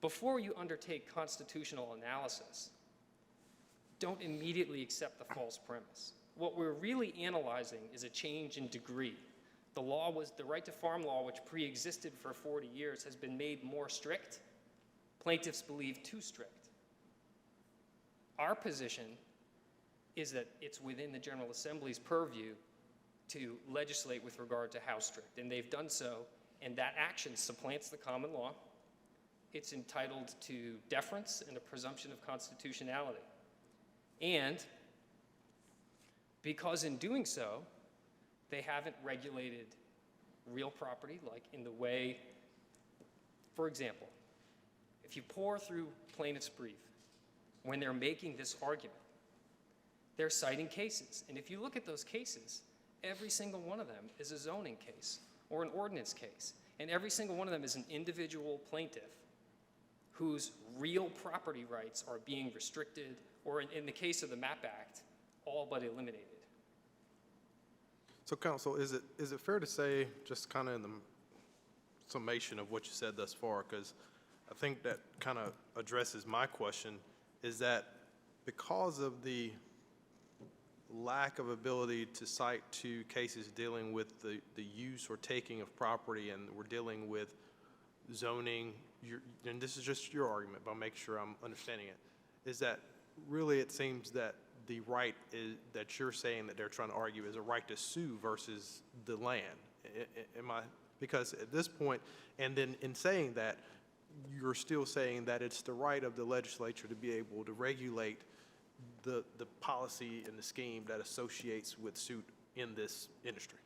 before you undertake constitutional analysis, don't immediately accept the false premise. What we're really analyzing is a change in degree. The right to farm law, which pre-existed for 40 years, has been made more strict. Plaintiffs believe too strict. Our position is that it's within the General Assembly's purview to legislate with regard to how strict, and they've done so, and that action supplants the common law. It's entitled to deference and a presumption of constitutionality. And because in doing so, they haven't regulated real property, like in the way, for example, if you pour through plaintiff's brief, when they're making this argument, They're citing cases. And if you look at those cases, every single one of them is a zoning case or an ordinance case. And every single one of them is an individual plaintiff whose real property rights are being restricted, or in the case of the MAP Act, all but eliminated. So counsel, is it fair to say, just kind of in the summation of what you said thus far, because I think that kind of addresses my question, is that because of the lack of ability to cite two cases dealing with the use or taking of property, and we're dealing with zoning, and this is just your argument, but I'll make sure I'm understanding it, is that really it seems that the right is, that you're saying that they're trying to argue is a right to sue versus the land. Am I, because at this point, and then in saying that, you're still saying that it's the right of the legislature to be able to regulate the policy and the scheme that associates with suit in this industry.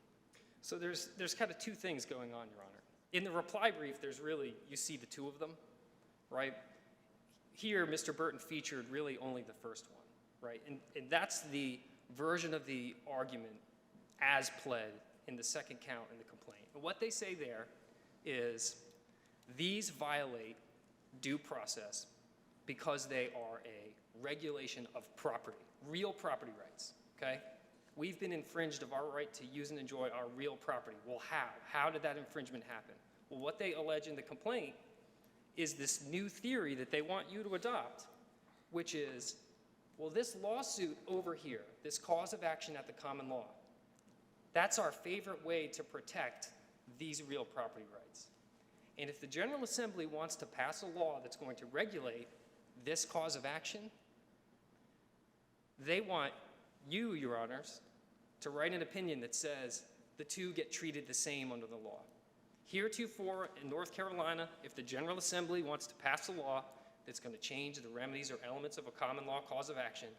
So there's kind of two things going on, Your Honor. In the reply brief, there's really, you see the two of them, right? Here, Mr. Burton featured really only the first one, right? And that's the version of the argument as pled in the second count in the complaint. And what they say there is these violate due process because they are a regulation of property, real property rights, okay? We've been infringed of our right to use and enjoy our real property. Well, how? How did that infringement happen? Well, what they allege in the complaint is this new theory that they want you to adopt, which is, well, this lawsuit over here, this cause of action at the common law, that's our favorite way to protect these real property rights. And if the General Assembly wants to pass a law that's going to regulate this cause of action, they want you, Your Honors, to write an opinion that says the two get treated the same under the law. Heretofore in North Carolina, if the General Assembly wants to pass a law that's going to change the remedies or elements of a common law cause of action,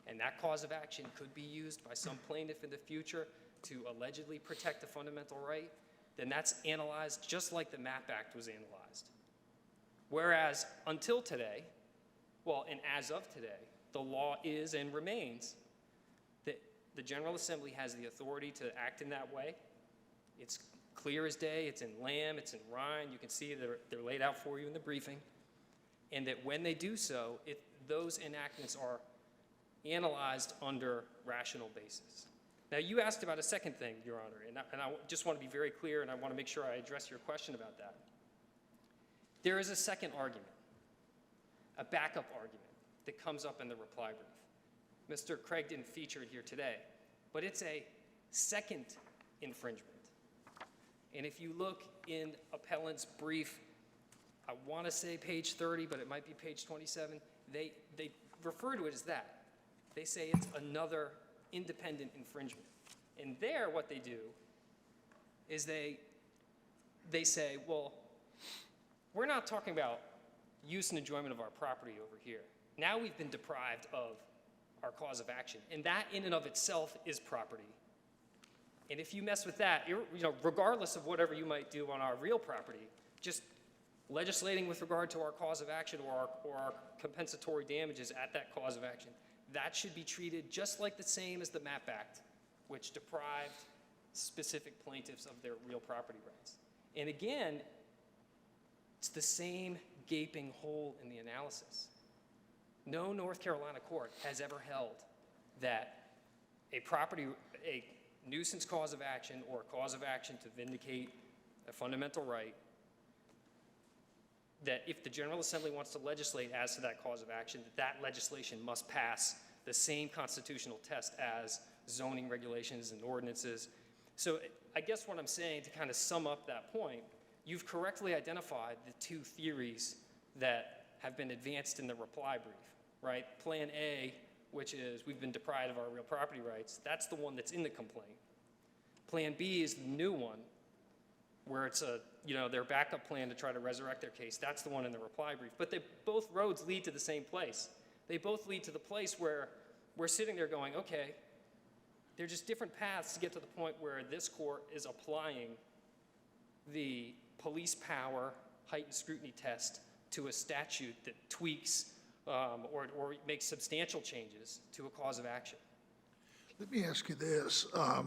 and that cause of action could be used by some plaintiff in the future to allegedly protect a fundamental right, then that's analyzed just like the MAP Act was analyzed. Whereas until today, well, and as of today, the law is and remains that the General Assembly has the authority to act in that way. It's clear as day. It's in Lamb. It's in Ryan. You can see they're laid out for you in the briefing. And that when they do so, those enactments are analyzed under rational basis. Now, you asked about a second thing, Your Honor, and I just want to be very clear, and I want to make sure I address your question about that. There is a second argument, a backup argument, that comes up in the reply brief. Mr. Craig didn't feature it here today, but it's a second infringement. And if you look in appellant's brief, I want to say page 30, but it might be page 27, they refer to it as that. They say it's another independent infringement. And there, what they do is they say, well, we're not talking about use and enjoyment of our property over here. Now we've been deprived of our cause of action, and that in and of itself is property. And if you mess with that, regardless of whatever you might do on our real property, just legislating with regard to our cause of action or our compensatory damages at that cause of action, that should be treated just like the same as the MAP Act, which deprived specific plaintiffs of their real property rights. And again, it's the same gaping hole in the analysis. No North Carolina court has ever held that a nuisance cause of action or a cause of action to vindicate a fundamental right, that if the General Assembly wants to legislate as to that cause of action, that legislation must pass the same constitutional test as zoning regulations and ordinances. So I guess what I'm saying, to kind of sum up that point, you've correctly identified the two theories that have been advanced in the reply brief, right? Plan A, which is we've been deprived of our real property rights, that's the one that's in the complaint. Plan B is the new one, where it's their backup plan to try to resurrect their case. That's the one in the reply brief. But both roads lead to the same place. They both lead to the place where we're sitting there going, okay, they're just different paths to get to the point where this court is applying the police power heightened scrutiny test to a statute that tweaks or makes substantial changes to a cause of action. Let me ask you this, a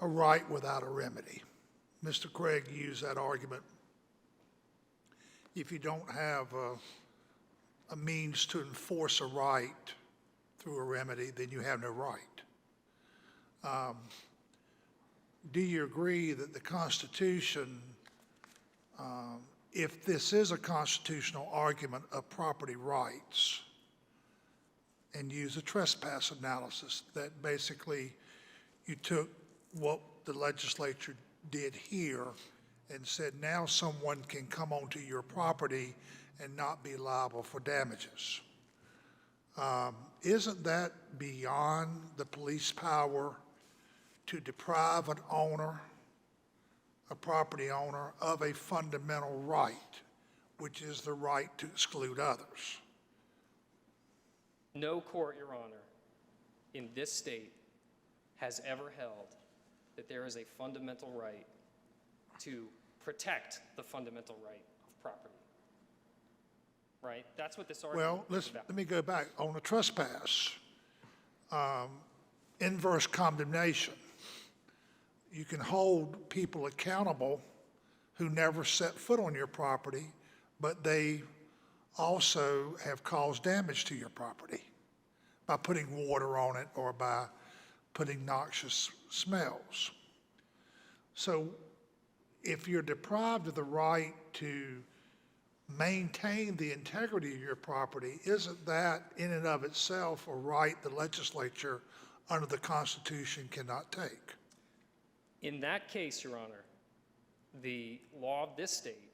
right without a remedy. Mr. Craig used that argument. If you don't have a means to enforce a right through a remedy, then you have no right. Do you agree that the Constitution, if this is a constitutional argument of property rights, and use a trespass analysis, that basically you took what the legislature did here and said, now someone can come onto your property and not be liable for damages? Isn't that beyond the police power to deprive an owner, a property owner, of a fundamental right, which is the right to exclude others? No court, Your Honor, in this state has ever held that there is a fundamental right to protect the fundamental right of property. Right? That's what this argument Well, is about. let me go back. On a trespass, inverse condemnation, you can hold people accountable who never set foot on your property, but they also have caused damage to your property by putting water on it or by putting noxious smells. So if you're deprived of the right to maintain the integrity of your property, isn't that in and of itself a right the legislature under the Constitution cannot take? In that case, Your Honor, the law of this state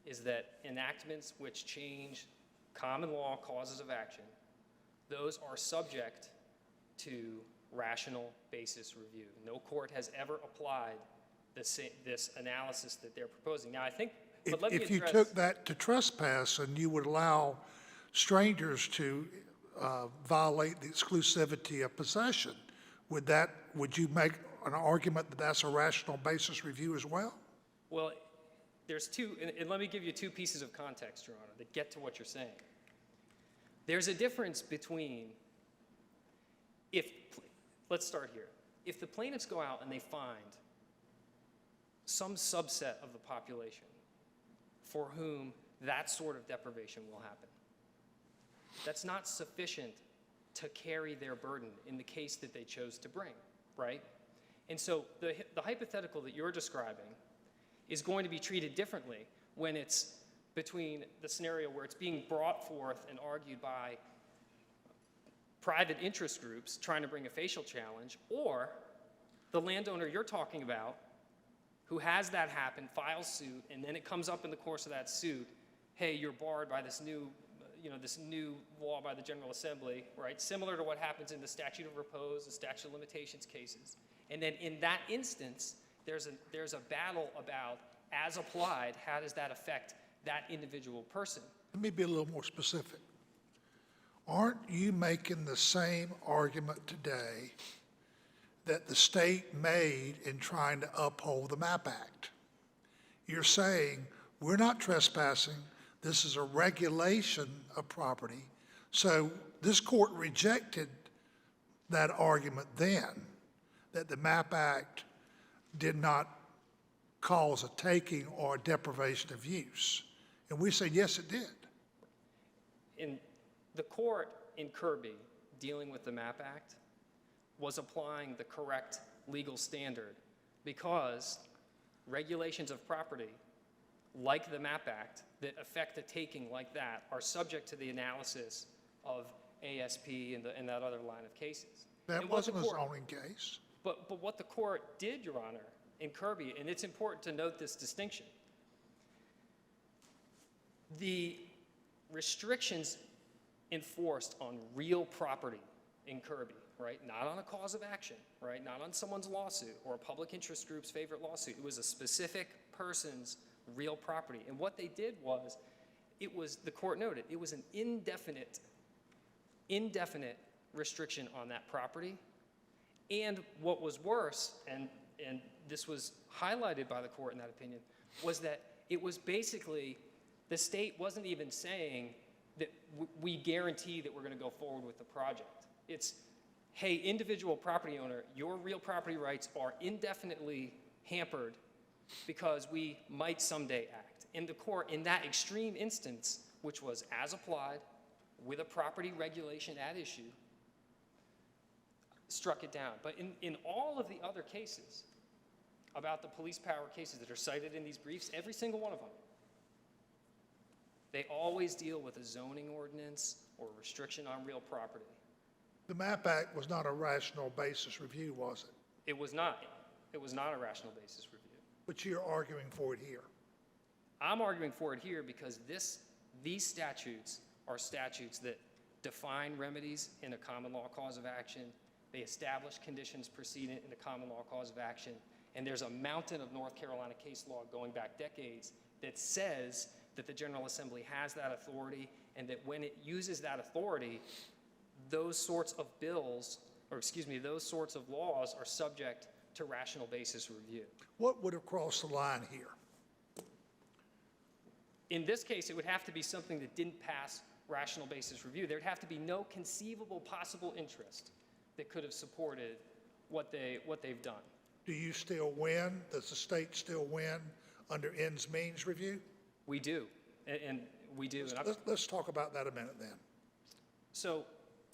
is that enactments which change common law causes of action, those are subject to rational basis review. No court has ever applied this analysis that they're proposing. Now, I think, but let me If you address- took that to trespass and you would allow strangers to violate the exclusivity of possession, would you make an argument that that's a rational basis review as well? Well, there's two, and let me give you two pieces of context, Your Honor, that get to what you're saying. There's a difference between let's start here. If the plaintiffs go out and they find some subset of the population for whom that sort of deprivation will happen, that's not sufficient to carry their burden in the case that they chose to bring, right? And so the hypothetical that you're describing is going to be treated differently when it's between the scenario where it's being brought forth and argued by private interest groups trying to bring a facial challenge, or the landowner you're talking about who has that happen, files suit, and then it comes up in the course of that suit, hey, you're barred by this new law by the General Assembly, right? Similar to what happens in the statute of repose, the statute of limitations cases. And then in that instance, there's a battle about, as applied, how does that affect that individual person? Let me be a little more specific. Aren't you making the same argument today that the state made in trying to uphold the MAP Act? You're saying, we're not trespassing, this is a regulation of property. So this court rejected that argument then, that the MAP Act did not cause a taking or a deprivation of use. And we said, yes, it did. In the court in Kirby, dealing with the MAP Act, was applying the correct legal standard because regulations of property, like the MAP Act, that affect a taking like that are subject to the analysis of ASP and that other line of cases. That wasn't a zoning case. But what the court did, Your Honor, in Kirby, and it's important to note this distinction, the restrictions enforced on real property in Kirby, right? Not on a cause of action, right? Not on someone's lawsuit or a public interest group's favorite lawsuit. It was a specific person's real property. And what they did was, the court noted, it was an indefinite restriction on that property. And what was worse, and this was highlighted by the court in that opinion, was that it was basically, the state wasn't even saying that we guarantee that we're going to go forward with the project. It's hey, individual property owner, your real property rights are indefinitely hampered because we might someday act. And the court, in that extreme instance, which was as applied with a property regulation at issue, struck it down. But in all of the other cases about the police power cases that are cited in these briefs, every single one of them, they always deal with a zoning ordinance or a restriction on real property. The MAP Act was not a rational basis review, was it? It was not. It was not a rational basis review. But you're arguing for it here. I'm arguing for it here because these statutes are statutes that define remedies in a common law cause of action. They establish conditions precedent in a common law cause of action. And there's a mountain of North Carolina case law going back decades that says that the General Assembly has that authority, and that when it uses that authority, those sorts of bills, or excuse me, those sorts of laws are subject to rational basis review. What would have crossed the line here? In this case, it would have to be something that didn't pass rational basis review. There'd have to be no conceivable possible interest that could have supported what they've done. Do you still win? Does the state still win under ends means review? We do, and we do. And Let's talk about that a minute then. so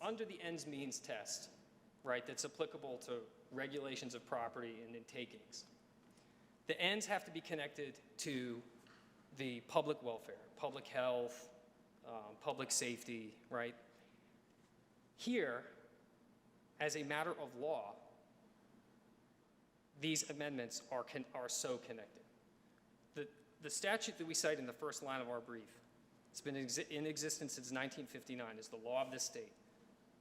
under the ends means test, right, that's applicable to regulations of property and in takings, the ends have to be connected to the public welfare, public health, public safety, right? Here, as a matter of law, these amendments are so connected. The statute that we cite in the first line of our brief, it's been in existence since 1959, is the law of this state,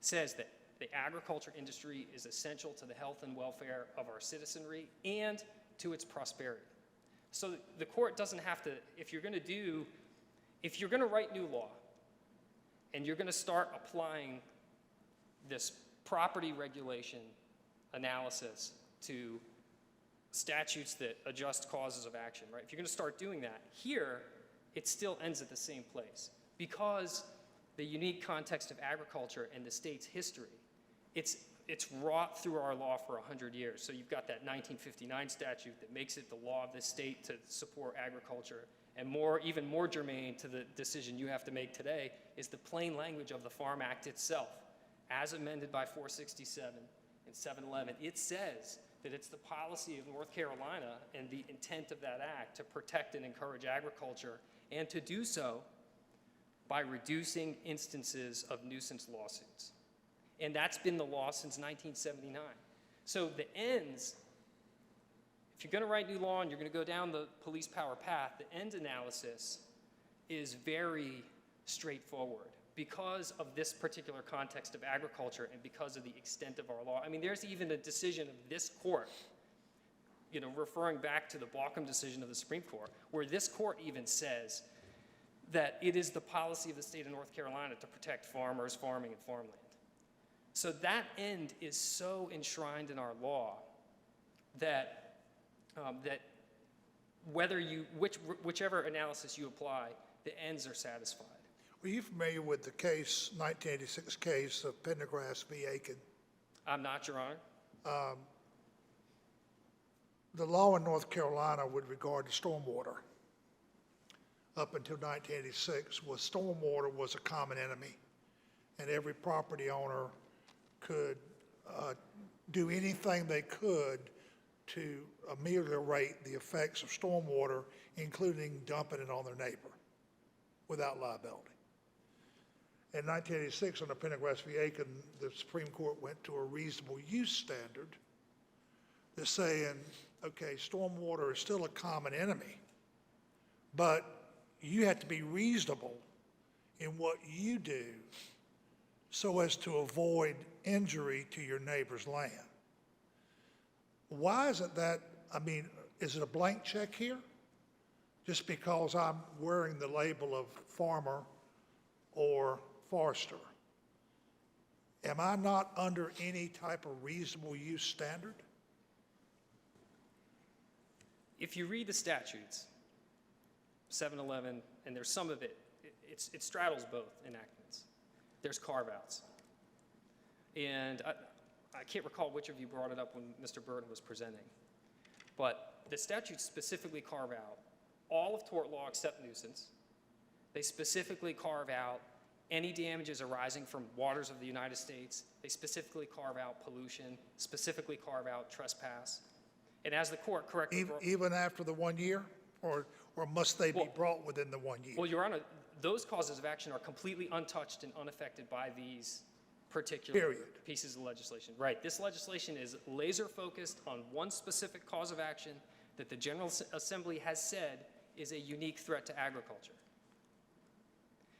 says that the agriculture industry is essential to the health and welfare of our citizenry and to its prosperity. So the court doesn't have to, if you're going to write new law and you're going to start applying this property regulation analysis to statutes that adjust causes of action, right? If you're going to start doing that, here, it still ends at the same place. Because the unique context of agriculture and the state's history, it's wrought through our law for 100 years. So you've got that 1959 statute that makes it the law of this state to support agriculture. And even more germane to the decision you have to make today is the plain language of the Farm Act itself. As amended by 467 and 711, it says that it's the policy of North Carolina and the intent of that act to protect and encourage agriculture, and to do so by reducing instances of nuisance lawsuits. And that's been the law since 1979. So the ends, if you're going to write new law and you're going to go down the police power path, the ends analysis is very straightforward because of this particular context of agriculture and because of the extent of our law. I mean, there's even a decision of this court, referring back to the Blockham decision of the Supreme Court, where this court even says that it is the policy of the state of North Carolina to protect farmers, farming, and farmland. So that end is so enshrined in our law that whichever analysis you apply, the ends are satisfied. Are you familiar with the case, 1986 case of Pendergrass v. Aiken? I'm not, Your Honor. The law in North Carolina with regard to stormwater up until 1986 was stormwater was a common enemy, and every property owner could do anything they could to ameliorate the effects of stormwater, including dumping it on their neighbor without liability. In 1986, on the Pendergrass v. Aiken, the Supreme Court went to a reasonable use standard. They're saying, okay, stormwater is still a common enemy, but you have to be reasonable in what you do so as to avoid injury to your neighbor's land. Why isn't that, is it a blank check here? Just because I'm wearing the label of farmer or forester? Am I not under any type of reasonable use standard? If you read the statutes, 711, and there's some of it, it straddles both enactments. There's carve-outs. And I can't recall which of you brought it up when Mr. Burton was presenting, but the statutes specifically carve out all of tort law except nuisance. They specifically carve out any damages arising from waters of the United States. They specifically carve out pollution, specifically carve out trespass. And as the court correctly brought, Even after the 1 year? Or must they be Well- brought within the 1 year? well, Your Honor, those causes of action are completely untouched and unaffected by these particular Period. pieces of legislation. Right. This legislation is laser focused on one specific cause of action that the General Assembly has said is a unique threat to agriculture.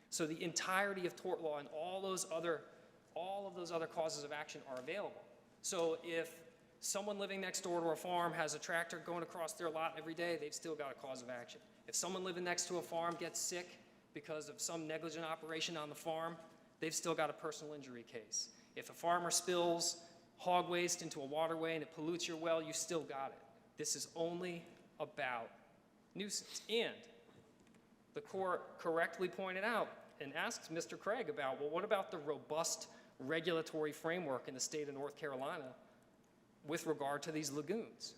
So the entirety of tort law and all of those other causes of action are available. So if someone living next door to a farm has a tractor going across their lot every day, they've still got a cause of action. If someone living next to a farm gets sick because of some negligent operation on the farm, they've still got a personal injury case. If a farmer spills hog waste into a waterway and it pollutes your well, you still got it. This is only about nuisance. And the court correctly pointed out and asked Mr. Craig about, well, what about the robust regulatory framework in the state of North Carolina with regard to these lagoons?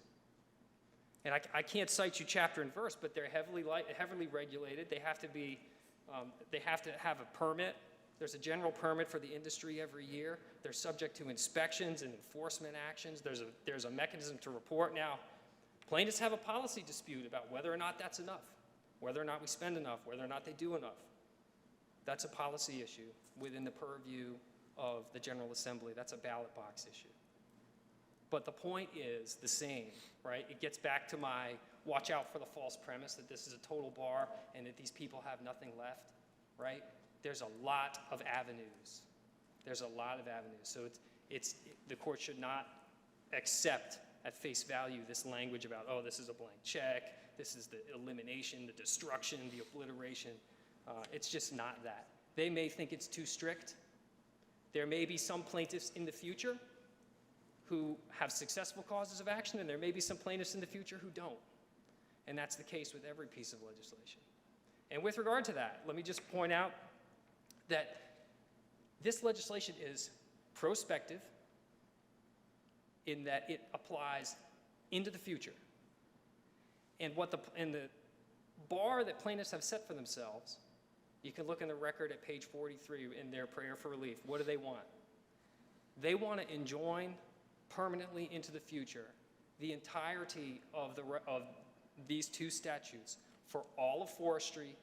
And I can't cite you chapter and verse, but they're heavily regulated. They have to have a permit. There's a general permit for the industry every year. They're subject to inspections and enforcement actions. There's a mechanism to report. Now, plaintiffs have a policy dispute about whether or not that's enough, whether or not we spend enough, whether or not they do enough. That's a policy issue within the purview of the General Assembly. That's a ballot box issue. But the point is the same, right? It gets back to my watch out for the false premise that this is a total bar and that these people have nothing left, right? There's a lot of avenues. There's a lot of avenues. So the court should not accept at face value this language about, oh, this is a blank check, this is the elimination, the destruction, the obliteration. It's just not that. They may think it's too strict. There may be some plaintiffs in the future who have successful causes of action, and there may be some plaintiffs in the future who don't. And that's the case with every piece of legislation. And with regard to that, let me just point out that this legislation is prospective in that it applies into the future. And the bar that plaintiffs have set for themselves, you can look in the record at page 43 in their prayer for relief. What do they want? They want to enjoin permanently into the future the entirety of these two statutes for all of forestry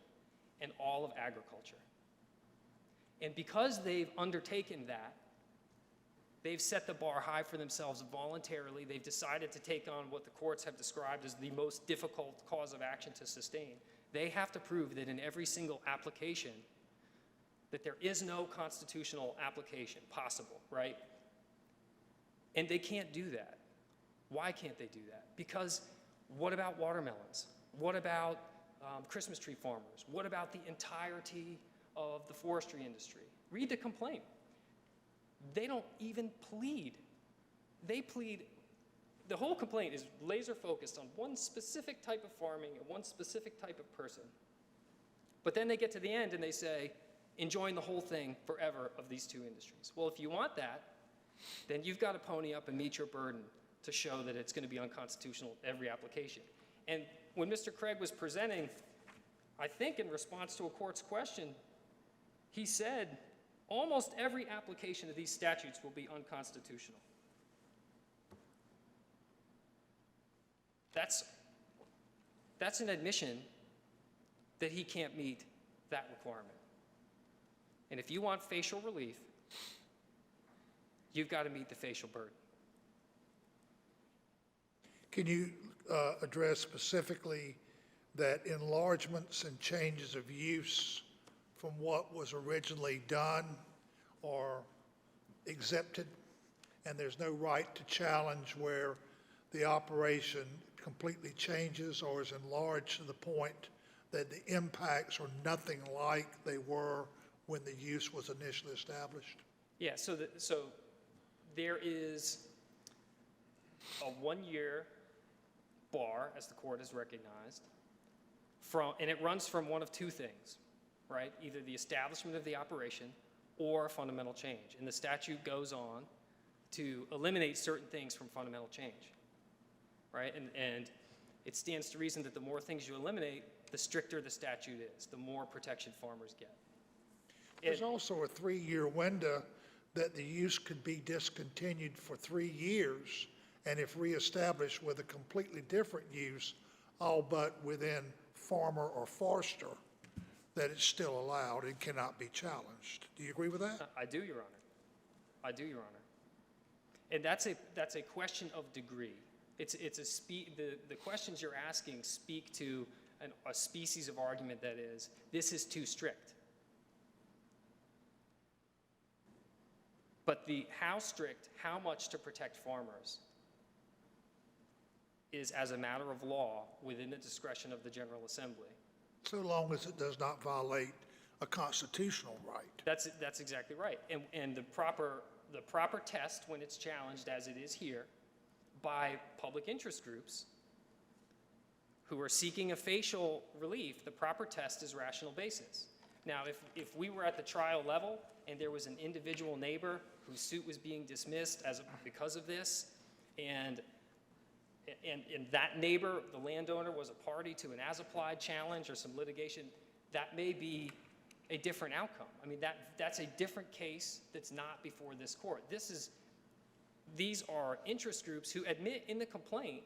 and all of agriculture. And because they've undertaken that, they've set the bar high for themselves voluntarily. They've decided to take on what the courts have described as the most difficult cause of action to sustain. They have to prove that in every single application that there is no constitutional application possible, right? And they can't do that. Why can't they do that? Because what about watermelons? What about Christmas tree farmers? What about the entirety of the forestry industry? Read the complaint. They don't even plead. They plead, the whole complaint is laser focused on one specific type of farming and one specific type of person. But then they get to the end and they say, enjoin the whole thing forever of these two industries. Well, if you want that, then you've got to pony up and meet your burden to show that it's going to be unconstitutional every application. And when Mr. Craig was presenting, I think in response to a court's question, he said almost every application of these statutes will be unconstitutional. That's an admission that he can't meet that requirement. And if you want facial relief, you've got to meet the facial burden. Can you address specifically that enlargements and changes of use from what was originally done are exempted, and there's no right to challenge where the operation completely changes or is enlarged to the point that the impacts are nothing like they were when the use was initially established? Yeah, so there is a 1-year bar, as the court has recognized, and it runs from one of two things, right? Either the establishment of the operation or a fundamental change. And the statute goes on to eliminate certain things from fundamental change, right? And it stands to reason that the more things you eliminate, the stricter the statute is, the more protection farmers get. There's also a 3-year window that the use could be discontinued for 3 years, and if reestablished with a completely different use, all but within farmer or forester, that it's still allowed and cannot be challenged. Do you agree with that? I do, Your Honor. I do, Your Honor. And that's a question of degree. The questions you're asking speak to a species of argument that is, this is too strict. But the how strict, how much to protect farmers is, as a matter of law, within the discretion of the General Assembly. So long as it does not violate a constitutional right. That's exactly right. And the proper test when it's challenged, as it is here, by public interest groups who are seeking a facial relief, the proper test is rational basis. Now, if we were at the trial level and there was an individual neighbor whose suit was being dismissed because of this, and that neighbor, the landowner, was a party to an as-applied challenge or some litigation, that may be a different outcome. I mean, that's a different case that's not before this court. These are interest groups who admit in the complaint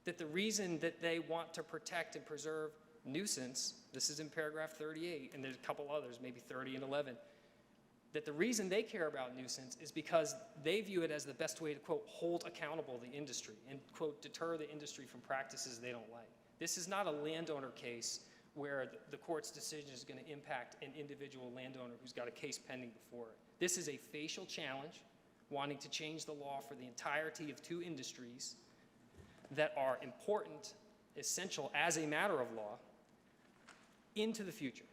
that the reason that they want to protect and preserve nuisance, this is in paragraph 38, and there's a couple others, maybe 30 and 11, that the reason they care about nuisance is because they view it as the best way to, quote, hold accountable the industry and, quote, deter the industry from practices they don't like. This is not a landowner case where the court's decision is going to impact an individual landowner who's got a case pending before it. This is a facial challenge wanting to change the law for the entirety of two industries that are important, essential as a matter of law, into the future.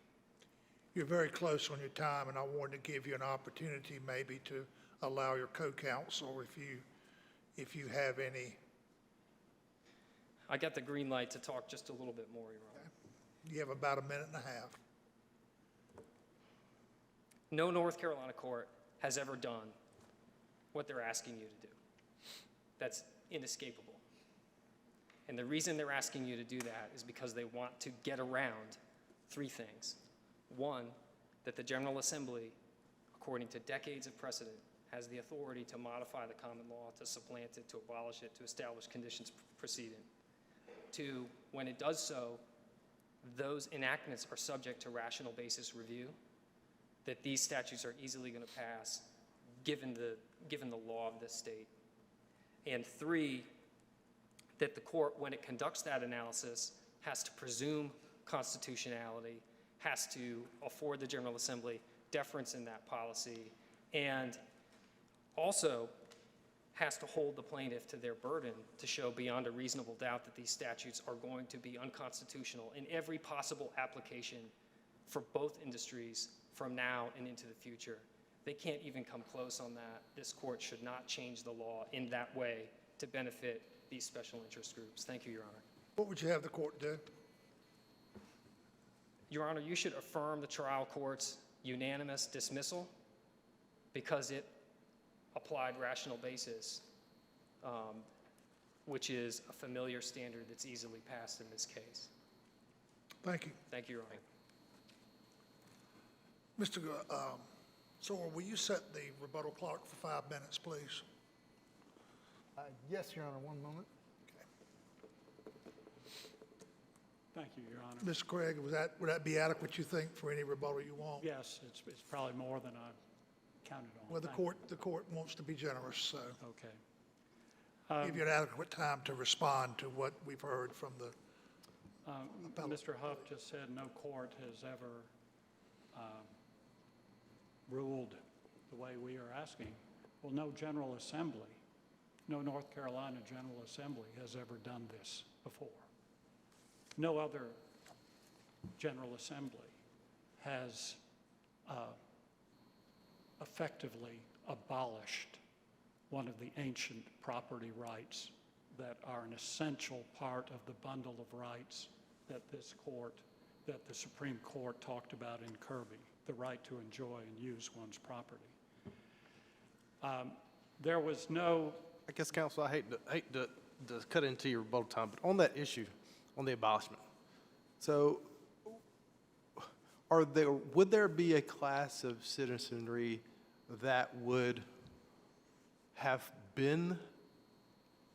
You're very close on your time, and I wanted to give you an opportunity maybe to allow your co-counsel, if you have any. I got the green light to talk just a little bit more, Your Honor. You have about a minute and a half. No North Carolina court has ever done what they're asking you to do. That's inescapable. And the reason they're asking you to do that is because they want to get around three things. One, that the General Assembly, according to decades of precedent, has the authority to modify the common law, to supplant it, to abolish it, to establish conditions precedent. Two, when it does so, those enactments are subject to rational basis review, that these statutes are easily going to pass given the law of this state. And three, that the court, when it conducts that analysis, has to presume constitutionality, has to afford the General Assembly deference in that policy, and also has to hold the plaintiff to their burden to show beyond a reasonable doubt that these statutes are going to be unconstitutional in every possible application for both industries from now and into the future. They can't even come close on that. This court should not change the law in that way to benefit these special interest groups. Thank you, Your Honor. What would you have the court do? Your Honor, you should affirm the trial court's unanimous dismissal because it applied rational basis, which is a familiar standard that's easily passed in this case. Thank you. Thank you, Your Honor. Mr. Sewell, will you set the rebuttal clock for 5 minutes, please? Yes, Your Honor, one moment. Thank you, Your Honor. Mr. Craig, would that be adequate, you think, for any rebuttal you want? Yes, it's probably more than I counted on. Well, Thank the court wants to be generous, so you. Okay. give you an adequate time to respond to what we've heard from the appellate. Mr. Huff just said no court has ever ruled the way we are asking. Well, no General Assembly, no North Carolina General Assembly has ever done this before. No other General Assembly has effectively abolished one of the ancient property rights that are an essential part of the bundle of rights that the Supreme Court talked about in Kirby, the right to enjoy and use one's property. There was no, I guess, counsel, I hate to cut into your rebuttal time, but on that issue, on the abolishment, so would there be a class of citizenry that would have been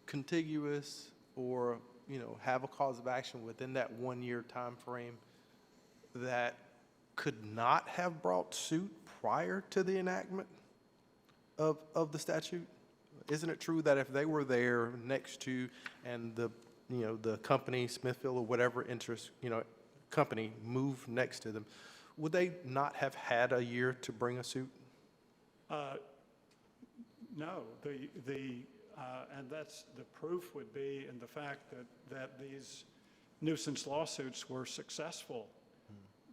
contiguous or, have a cause of action within that 1 year time frame that could not have brought suit prior to the enactment of the statute? Isn't it true that if they were there next to, and the company, Smithfield or whatever interest, company moved next to them, would they not have had a year to bring a suit? no, and that's, the proof would be in the fact that these nuisance lawsuits were successful.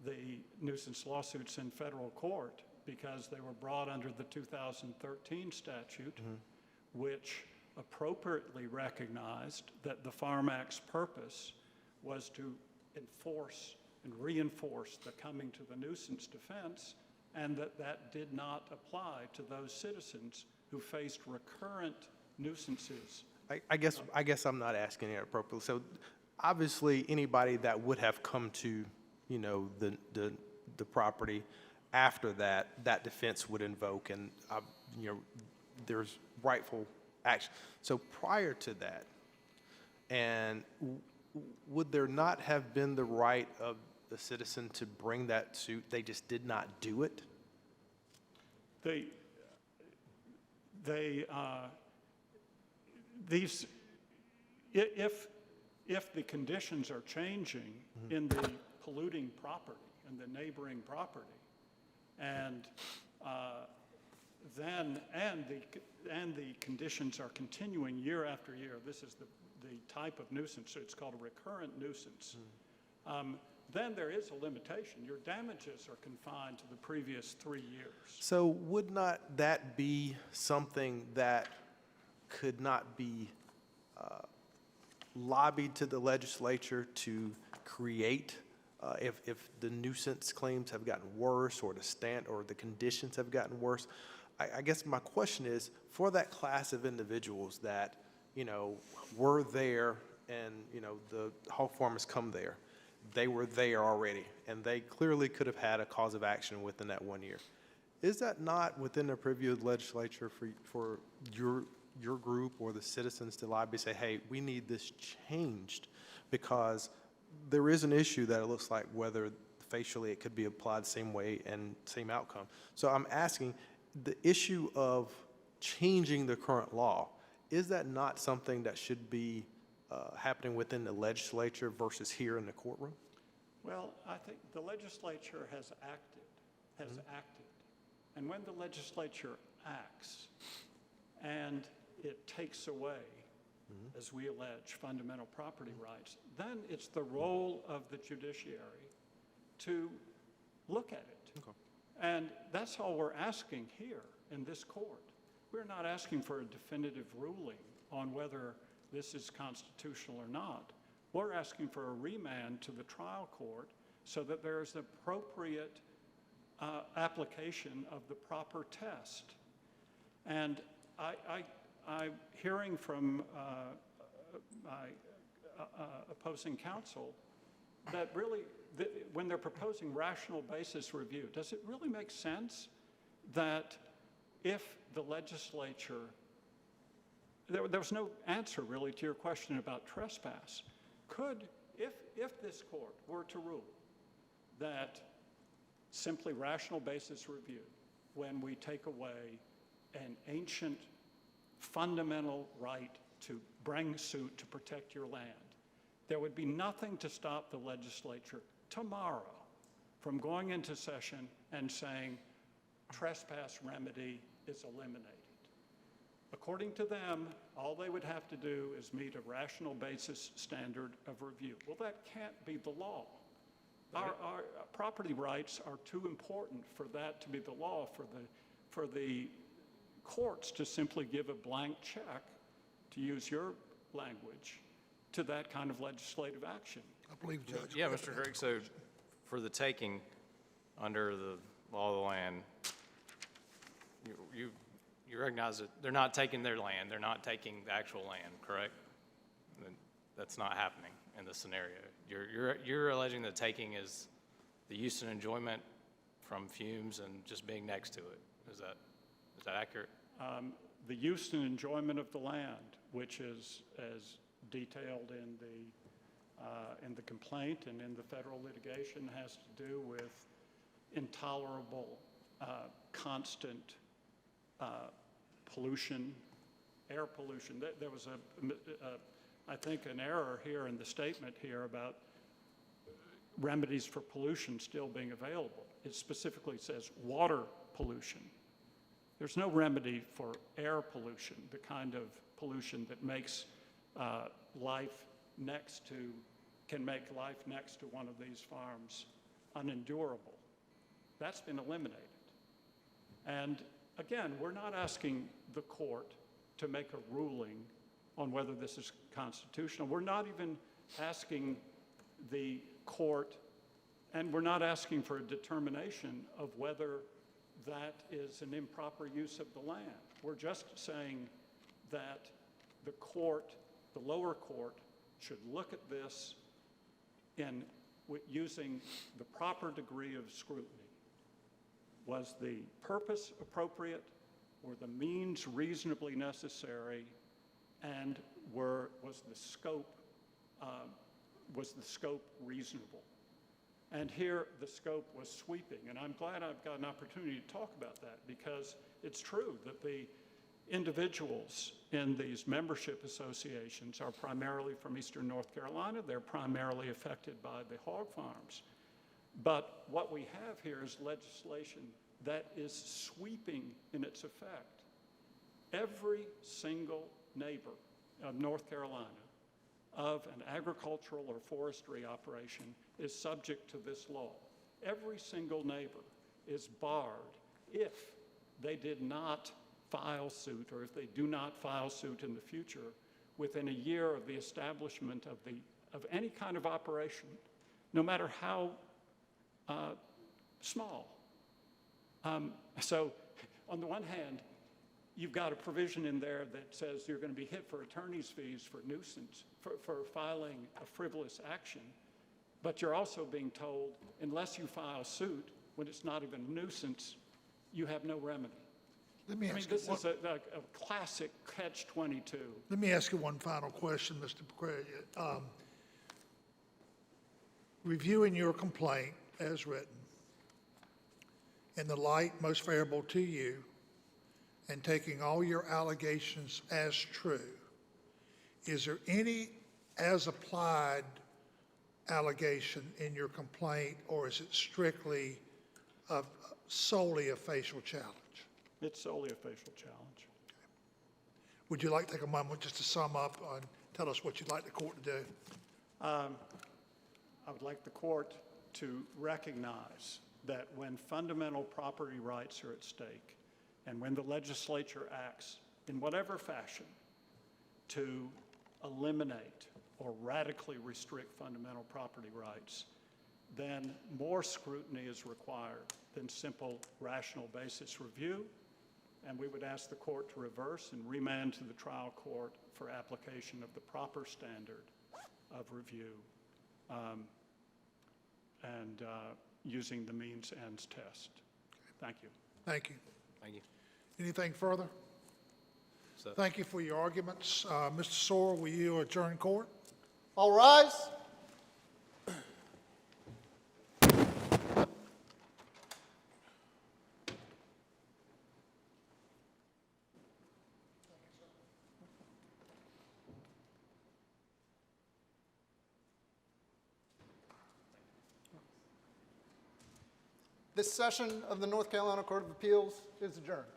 The nuisance lawsuits in federal court, because they were brought under the 2013 statute, which appropriately recognized that the Farm Act's purpose was to enforce and reinforce the coming to the nuisance defense, and that did not apply to those citizens who faced recurrent nuisances. I guess I'm not asking it appropriately. So obviously, anybody that would have come to, the property after that defense would invoke, and, there's rightful action. So prior to that, and would there not have been the right of the citizen to bring that suit? They just did not do it? If the conditions are changing in the polluting property and the neighboring property, and the conditions are continuing year after year, this is the type of nuisance, so it's called a recurrent nuisance, then there is a limitation. Your damages are confined to the previous 3 years. So would not that be something that could not be lobbied to the legislature to create if the nuisance claims have gotten worse or the conditions have gotten worse? I guess my question is, for that class of individuals that, were there and, the hog farmers come there, they were there already, and they clearly could have had a cause of action within that 1 year. Is that not within the purview of the legislature for your group or the citizens to lobby, say, hey, we need this changed? Because there is an issue that it looks like whether facially it could be applied the same way and same outcome. So I'm asking, the issue of changing the current law, is that not something that should be happening within the legislature versus here in the courtroom? Well, I think the legislature has acted. And when the legislature acts and it takes away, as we allege, fundamental property rights, then it's the role of the judiciary to look at it. Okay. And that's all we're asking here in this court. We're not asking for a definitive ruling on whether this is constitutional or not. We're asking for a remand to the trial court so that there is appropriate application of the proper test. And I'm hearing from my opposing counsel that really, when they're proposing rational basis review, does it really make sense that if the legislature, there was no answer really to your question about trespass. If this court were to rule that simply rational basis review, when we take away an ancient fundamental right to bring suit to protect your land, there would be nothing to stop the legislature tomorrow from going into session and saying trespass remedy is eliminated. According to them, all they would have to do is meet a rational basis standard of review. Well, that can't be the law. Our property rights are too important for that to be the law, for the courts to simply give a blank check, to use your language, to that kind of legislative action. I believe Judge. Yeah, Griffin Mr. has Grigg, so for the taking under the law of the land, you recognize that they're not taking their land, they're not taking the actual land, correct? Then that's not happening in this scenario. You're alleging that taking is the use and enjoyment from fumes and just being next to it. Is that accurate? The use and enjoyment of the land, which is as detailed in the complaint and in the federal litigation, has to do with intolerable, constant pollution, air pollution. There was I think, an error here in the statement here about remedies for pollution still being available. It specifically says water pollution. There's no remedy for air pollution, the kind of pollution that makes can make life next to one of these farms unendurable. That's been eliminated. And again, we're not asking the court to make a ruling on whether this is constitutional. We're not even asking the court, and we're not asking for a determination of whether that is an improper use of the land. We're just saying that the court, the lower court, should look at this using the proper degree of scrutiny. Was the purpose appropriate? Were the means reasonably necessary? And was the scope reasonable? And here the scope was sweeping, and I'm glad I've got an opportunity to talk about that, because it's true that the individuals in these membership associations are primarily from Eastern North Carolina. They're primarily affected by the hog farms. But what we have here is legislation that is sweeping in its effect. Every single neighbor of North Carolina of an agricultural or forestry operation is subject to this law. Every single neighbor is barred if they did not file suit, or if they do not file suit in the future within a year of the establishment of any kind of operation, no matter how small. So on the one hand, you've got a provision in there that says you're going to be hit for attorney's fees for nuisance, for filing a frivolous action, but you're also being told, unless you file suit when it's not even a nuisance, you have no remedy. This is a classic catch-22. Let me ask you one final question, Mr. McCray. Reviewing your complaint as written, in the light most favorable to you, and taking all your allegations as true, is there any as-applied allegation in your complaint, or is it strictly solely a facial challenge? It's solely a facial challenge. Would you like to take a moment just to sum up and tell us what you'd like the court to do? I would like the court to recognize that when fundamental property rights are at stake, and when the legislature acts in whatever fashion to eliminate or radically restrict fundamental property rights, then more scrutiny is required than simple rational basis review. And we would ask the court to reverse and remand to the trial court for application of the proper standard of review and using the means ends test. Thank you. Thank you. Thank you. Anything further? So, Thank you for your arguments. Mr. Sorrell, will you adjourn court? All rise. This session of the North Carolina Court of Appeals is adjourned.